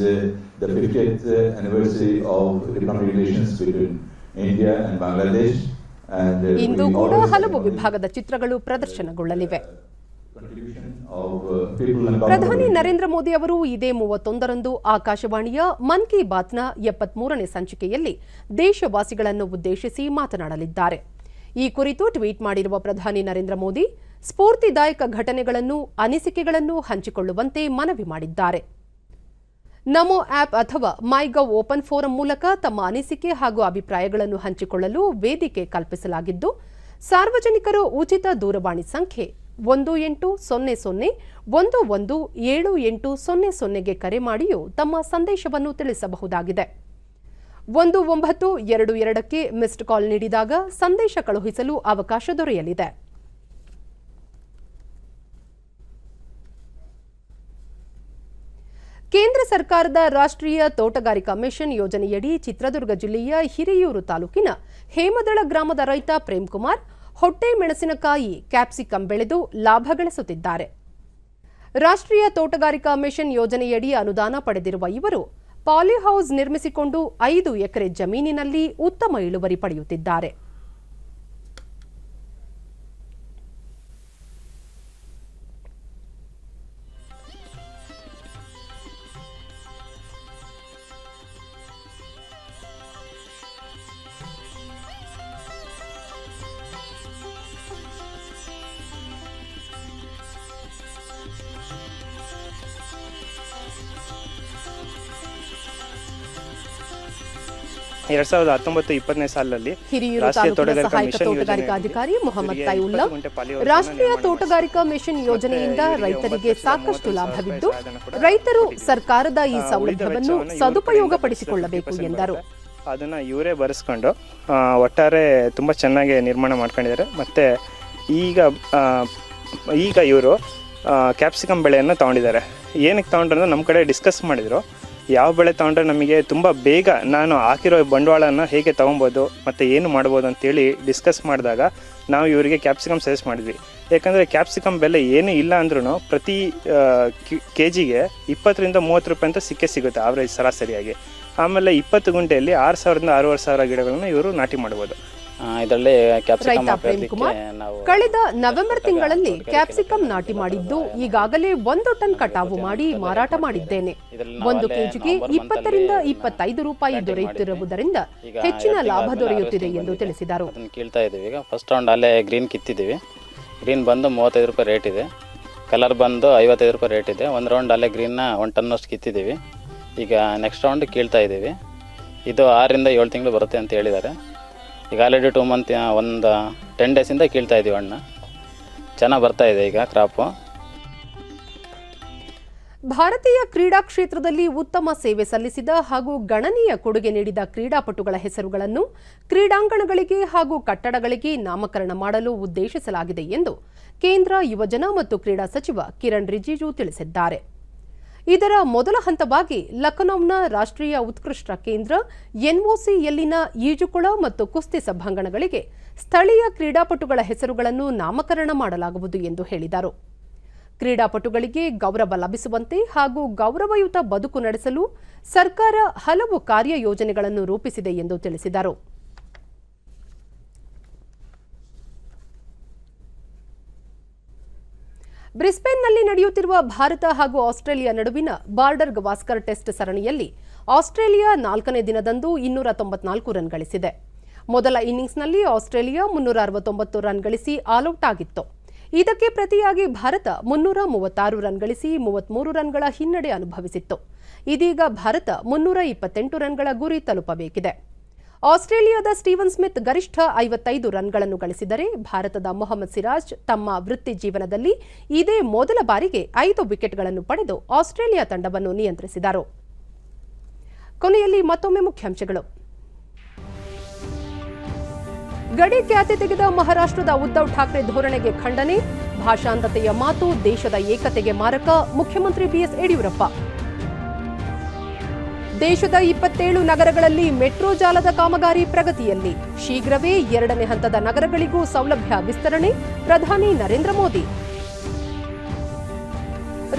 the 50th anniversary of diplomatic relations between India and Bangladesh. ಇಂದು ಕೂಡ ಹಲವು ವಿಭಾಗದ ಚಿತ್ರಗಳು ಪ್ರದರ್ಶನಗೊಳ್ಳಲಿವೆ. ಪ್ರಧಾನಿ ನರೇಂದ್ರ ಮೋದಿ ಅವರು ಇದೇ 31ರಂದು ಆಕಾಶವಾಣಿಯ ಮನ್ ಕಿ ಬಾತ್ನ 73ನೇ ಸಂಚಿಕೆಯಲ್ಲಿ ದೇಶವಾಸಿಗಳನ್ನು ಉದ್ದೇಶಿಸಿ ಮಾತನಾಡಲಿದ್ದಾರೆ. ಈ ಕುರಿತು ಟ್ವೀಟ್ ಮಾಡಿರುವ ಪ್ರಧಾನಿ ನರೇಂದ್ರ ಮೋದಿ ಸ್ಫೂರ್ತಿದಾಯಕ ಘಟನೆಗಳನ್ನು, ಅನಿಸಿಕೆಗಳನ್ನು ಹಂಚಿಕೊಳ್ಳುವಂತೆ ಮನವಿ ಮಾಡಿದ್ದಾರೆ. ನಮೋ ಆಪ್ ಅಥವಾ ಮೈಗವ್ ಓಪನ್ ಫೋರಂ ಮೂಲಕ ತಮ್ಮ ಅನಿಸಿಕೆ ಹಾಗೂ ಅಭಿಪ್ರಾಯಗಳನ್ನು ಹಂಚಿಕೊಳ್ಳಲು ವೇದಿಕೆ ಕಲ್ಪಿಸಲಾಗಿದ್ದು, ಸಾರ್ವಜನಿಕರು ಉಚಿತ ದೂರವಾಣಿ ಸಂಖ್ಯೆ 1800-117800ಗೆ ಕರೆ ಮಾಡಿಯೂ ತಮ್ಮ ಸಂದೇಶವನ್ನು ತಿಳಿಸಬಹುದಾಗಿದೆ. 1922ಕ್ಕೆ ಮಿಸ್ಡ್ ಕಾಲ್ ನೀಡಿದಾಗ ಸಂದೇಶ ಕಳುಹಿಸಲು ಅವಕಾಶ ದೊರೆಯಲಿದೆ. ಕೇಂದ್ರ ಸರ್ಕಾರದ ರಾಷ್ಟ್ರೀಯ ತೋಟಗಾರಿಕಾ ಮಿಷನ್ ಯೋಜನೆಯಡಿ ಚಿತ್ರದುರ್ಗ ಜಿಲ್ಲೆಯ ಹಿರಿಯೂರು ತಾಲೂಕಿನ ಹೇಮದಳ ಗ್ರಾಮದ ರೈತ ಪ್ರೇಮ್ ಕುಮಾರ್ ಹೊಟ್ಟೆ ಮೆಣಸಿನಕಾಯಿ, ಕ್ಯಾಪ್ಸಿಕಂ ಬೆಳೆದು ಲಾಭ ಗಳಿಸುತ್ತಿದ್ದಾರೆ. ರಾಷ್ಟ್ರೀಯ ತೋಟಗಾರಿಕಾ ಮಿಷನ್ ಯೋಜನೆಯಡಿ ಅನುದಾನ ಪಡೆದಿರುವ ಇವರು ಪಾಲಿಹೌಸ್ ನಿರ್ಮಿಸಿಕೊಂಡು 5 ಎಕರೆ ಜಮೀನಿನಲ್ಲಿ ಉತ್ತಮ ಇಳುವರಿ ಪಡೆಯುತ್ತಿದ್ದಾರೆ. ಸಾಲಿನಲ್ಲಿ ಹಿರಿಯೂರು ತಾಲೂಕಿನ ಸಹಾಯಕ ತೋಟಗಾರಿಕಾ ಅಧಿಕಾರಿ ಮೊಹಮ್ಮದ್ ತೈವುಲ್ಲಾ ರಾಷ್ಟ್ರೀಯ ತೋಟಗಾರಿಕಾ ಮಿಷನ್ ಯೋಜನೆಯಿಂದ ರೈತರಿಗೆ ಸಾಕಷ್ಟು ಲಾಭವಿದ್ದು, ರೈತರು ಸರ್ಕಾರದ ಈ ಸೌಲಭ್ಯವನ್ನು ಸದುಪಯೋಗಪಡಿಸಿಕೊಳ್ಳಬೇಕು ಎಂದರು. ಅದನ್ನ ಇವರೇ ಬರೆಸ್ಕೊಂಡು ಒಟ್ಟಾರೆ ತುಂಬಾ ಚೆನ್ನಾಗಿ ನಿರ್ಮಾಣ ಮಾಡ್ಕೊಂಡಿದ್ದಾರೆ. ಮತ್ತೆ ಈಗ ಇವರು ಕ್ಯಾಪ್ಸಿಕಮ್ ಬೆಳೆಯನ್ನು ತಗೊಂಡಿದ್ದಾರೆ. ಏನಕ್ಕೆ ತಗೊಂಡ್ರೆ ನಮ್ಮ ಕಡೆ ಡಿಸ್ಕಸ್ ಮಾಡಿದ್ರು, ಯಾವ ಬೆಳೆ ತೊಗೊಂಡ್ರೆ ನಮಗೆ ತುಂಬ ಬೇಗ ನಾನು ಹಾಕಿರೋ ಬಂಡವಾಳನ ಹೇಗೆ ತೊಗೊಬೋದು ಮತ್ತು ಏನು ಮಾಡ್ಬೋದು ಅಂತೇಳಿ ಡಿಸ್ಕಸ್ ಮಾಡಿದಾಗ ನಾವು ಇವರಿಗೆ ಕ್ಯಾಪ್ಸಿಕಮ್ ಸಜೆಸ್ಟ್ ಮಾಡಿದ್ವಿ. ಯಾಕಂದರೆ ಕ್ಯಾಪ್ಸಿಕಮ್ ಬೆಲೆ ಏನೂ ಇಲ್ಲ ಅಂದ್ರೂ ಪ್ರತಿ ಕೆಜಿಗೆ 20-30 ರೂಪಾಯಿ ಅಂತ ಸಿಗುತ್ತೆ ಆವ್ರೇಜ್ ಸರಾಸರಿಯಾಗಿ. ಆಮೇಲೆ 20 ಗುಂಟೆಯಲ್ಲಿ 6,000ರಿಂದ 6,500 ಗಿಡಗಳನ್ನು ಇವರು ನಾಟಿ ಮಾಡ್ಬೋದು. ಇದರಲ್ಲಿ ರೈತ ಪ್ರೇಮ್ ಕುಮಾರ್ ಕಳೆದ ನವೆಂಬರ್ ತಿಂಗಳಲ್ಲಿ ಕ್ಯಾಪ್ಸಿಕಮ್ ನಾಟಿ ಮಾಡಿದ್ದು, ಈಗಾಗಲೇ 1 ಟನ್ ಕಟಾವು ಮಾಡಿ ಮಾರಾಟ ಮಾಡಿದ್ದೇನೆ. 1 ಕೆಜಿಗೆ 20-25 ರೂಪಾಯಿ ದೊರೆಯುತ್ತಿರುವುದರಿಂದ ಹೆಚ್ಚಿನ ಲಾಭ ದೊರೆಯುತ್ತಿದೆ ಎಂದು ತಿಳಿಸಿದರು. ಕೀಳ್ತಾ ಇದೀವಿ. ಈಗ ಫಸ್ಟ್ ರೌಂಡ್ ಅಲ್ಲೇ ಗ್ರೀನ್ ಕಿತ್ತಿದ್ದೀವಿ. ಗ್ರೀನ್ ಬಂದು 35 ರೂಪಾಯಿ ರೇಟ್ ಇದೆ. ಕಲರ್ ಬಂದು 55 ರೂಪಾಯಿ ರೇಟ್ ಇದೆ. 1 ರೌಂಡ್ ಅಲ್ಲೇ ಗ್ರೀನ್ನ 1 ಟನ್ನಷ್ಟು ಕಿತ್ತಿದ್ದೀವಿ. ಈಗ ನೆಕ್ಸ್ಟ್ ರೌಂಡ್ ಕೀಳ್ತಾ ಇದ್ದೀವಿ. ಇದು 6ರಿಂದ 7 ತಿಂಗಳು ಬರುತ್ತೆ ಅಂತ ಹೇಳಿದ್ದಾರೆ. ಈಗ ಆಲ್ರೆಡಿ 2 ಮಂತ್ ಒಂದು 10 ಡೇಸಿಂದ ಕೀಳ್ತಾ ಇದ್ದೀವಿ. ಹಣ್ಣು ಚೆನ್ನಾಗಿ ಬರ್ತಾ ಇದೆ ಈಗ ಕ್ರಾಪು. ಭಾರತೀಯ ಕ್ರೀಡಾ ಕ್ಷೇತ್ರದಲ್ಲಿ ಉತ್ತಮ ಸೇವೆ ಸಲ್ಲಿಸಿದ ಹಾಗೂ ಗಣನೀಯ ಕೊಡುಗೆ ನೀಡಿದ ಕ್ರೀಡಾಪಟುಗಳ ಹೆಸರುಗಳನ್ನು ಕ್ರೀಡಾಂಗಣಗಳಿಗೆ ಹಾಗೂ ಕಟ್ಟಡಗಳಿಗೆ ನಾಮಕರಣ ಮಾಡಲು ಉದ್ದೇಶಿಸಲಾಗಿದೆ ಎಂದು ಕೇಂದ್ರ ಯುವಜನ ಮತ್ತು ಕ್ರೀಡಾ ಸಚಿವ ಕಿರಣ್ ರಿಜಿಜು ತಿಳಿಸಿದ್ದಾರೆ. ಇದರ ಮೊದಲ ಹಂತವಾಗಿ ಲಖನೌನ ರಾಷ್ಟ್ರೀಯ ಉತ್ಕೃಷ್ಟ ಕೇಂದ್ರ ಎನ್ಒಸಿಯಲ್ಲಿನ ಈಜುಕೊಳ ಮತ್ತು ಕುಸ್ತಿ ಸಭಾಂಗಣಗಳಿಗೆ ಸ್ಥಳೀಯ ಕ್ರೀಡಾಪಟುಗಳ ಹೆಸರುಗಳನ್ನು ನಾಮಕರಣ ಮಾಡಲಾಗುವುದು ಎಂದು ಹೇಳಿದರು. ಕ್ರೀಡಾಪಟುಗಳಿಗೆ ಗೌರವ ಲಭಿಸುವಂತೆ ಹಾಗೂ ಗೌರವಯುತ ಬದುಕು ನಡೆಸಲು ಸರ್ಕಾರ ಹಲವು ಕಾರ್ಯಯೋಜನೆಗಳನ್ನು ರೂಪಿಸಿದೆ ಎಂದು ತಿಳಿಸಿದರು. ಬ್ರಿಸ್ಬೇನ್ನಲ್ಲಿ ನಡೆಯುತ್ತಿರುವ ಭಾರತ ಹಾಗೂ ಆಸ್ಟ್ರೇಲಿಯಾ ನಡುವಿನ ಬಾರ್ಡರ್ ಗವಾಸ್ಕರ್ ಟೆಸ್ಟ್ ಸರಣಿಯಲ್ಲಿ ಆಸ್ಟ್ರೇಲಿಯಾ 4ನೇ ದಿನದಂದು 294 ರನ್ ಗಳಿಸಿದೆ. ಮೊದಲ ಇನ್ನಿಂಗ್ಸ್ನಲ್ಲಿ ಆಸ್ಟ್ರೇಲಿಯಾ 369 ರನ್ ಗಳಿಸಿ ಆಲ್ಔಟ್ ಆಗಿತ್ತು. ಇದಕ್ಕೆ ಪ್ರತಿಯಾಗಿ ಭಾರತ 336 ರನ್ ಗಳಿಸಿ 33 ರನ್ಗಳ ಹಿನ್ನಡೆ ಅನುಭವಿಸಿತ್ತು. ಇದೀಗ ಭಾರತ 328 ರನ್ಗಳ ಗುರಿ ತಲುಪಬೇಕಿದೆ. ಆಸ್ಟ್ರೇಲಿಯಾದ ಸ್ಟೀವನ್ ಸ್ಮಿತ್ ಗರಿಷ್ಠ 55 ರನ್ಗಳನ್ನು ಗಳಿಸಿದರೆ ಭಾರತದ ಮೊಹಮ್ಮದ್ ಸಿರಾಜ್ ತಮ್ಮ ವೃತ್ತಿ ಜೀವನದಲ್ಲಿ ಇದೇ ಮೊದಲ ಬಾರಿಗೆ 5 ವಿಕೆಟ್ಗಳನ್ನು ಪಡೆದು ಆಸ್ಟ್ರೇಲಿಯಾ ತಂಡವನ್ನು ನಿಯಂತ್ರಿಸಿದರು. ಕೊನೆಯಲ್ಲಿ ಮತ್ತೊಮ್ಮೆ ಮುಖ್ಯಾಂಶಗಳು. ಗಡಿ ಖ್ಯಾತಿ ತೆಗೆದ ಮಹಾರಾಷ್ಟ್ರದ ಉದ್ಧವ್ ಠಾಕ್ರೆ ಧೋರಣೆಗೆ ಖಂಡನೆ, ಭಾಷಾಂತತೆಯ ಮಾತು ದೇಶದ ಏಕತೆಗೆ ಮಾರಕ, ಮುಖ್ಯಮಂತ್ರಿ ಬಿಎಸ್ ಯಡಿಯೂರಪ್ಪ. ದೇಶದ 27 ನಗರಗಳಲ್ಲಿ ಮೆಟ್ರೋ ಜಾಲದ ಕಾಮಗಾರಿ ಪ್ರಗತಿಯಲ್ಲಿ, ಶೀಘ್ರವೇ 2ನೇ ಹಂತದ ನಗರಗಳಿಗೂ ಸೌಲಭ್ಯ ವಿಸ್ತರಣೆ, ಪ್ರಧಾನಿ ನರೇಂದ್ರ ಮೋದಿ.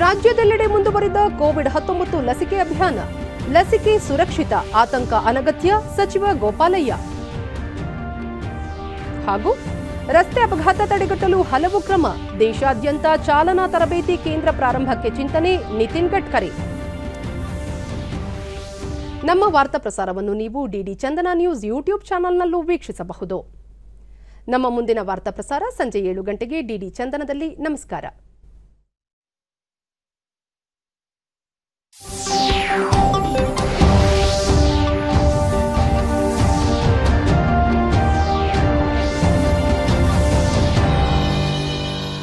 ರಾಜ್ಯದೆಲ್ಲೆಡೆ ಮುಂದುವರಿದ ಕೋವಿಡ್-19 ಲಸಿಕೆ ಅಭಿಯಾನ, ಲಸಿಕೆ ಸುರಕ್ಷಿತ, ಆತಂಕ ಅನಗತ್ಯ, ಸಚಿವ ಗೋಪಾಲಯ್ಯ. ಹಾಗೂ ರಸ್ತೆ ಅಪಘಾತ ತಡೆಗಟ್ಟಲು ಹಲವು ಕ್ರಮ, ದೇಶಾದ್ಯಂತ ಚಾಲನಾ ತರಬೇತಿ ಕೇಂದ್ರ ಪ್ರಾರಂಭಕ್ಕೆ ಚಿಂತನೆ, ನಿತಿನ್ ಗಡ್ಕರಿ. ನಮ್ಮ ವಾರ್ತಾ ಪ್ರಸಾರವನ್ನು ನೀವು ಡಿಡಿ ಚಂದನ ನ್ಯೂಸ್ ಯೂಟ್ಯೂಬ್ ಚಾನೆಲ್ನಲ್ಲೂ ವೀಕ್ಷಿಸಬಹುದು. ನಮ್ಮ ಮುಂದಿನ ವಾರ್ತಾ ಪ್ರಸಾರ ಸಂಜೆ 7 ಗಂಟೆಗೆ ಡಿಡಿ ಚಂದನದಲ್ಲಿ. ನಮಸ್ಕಾರ.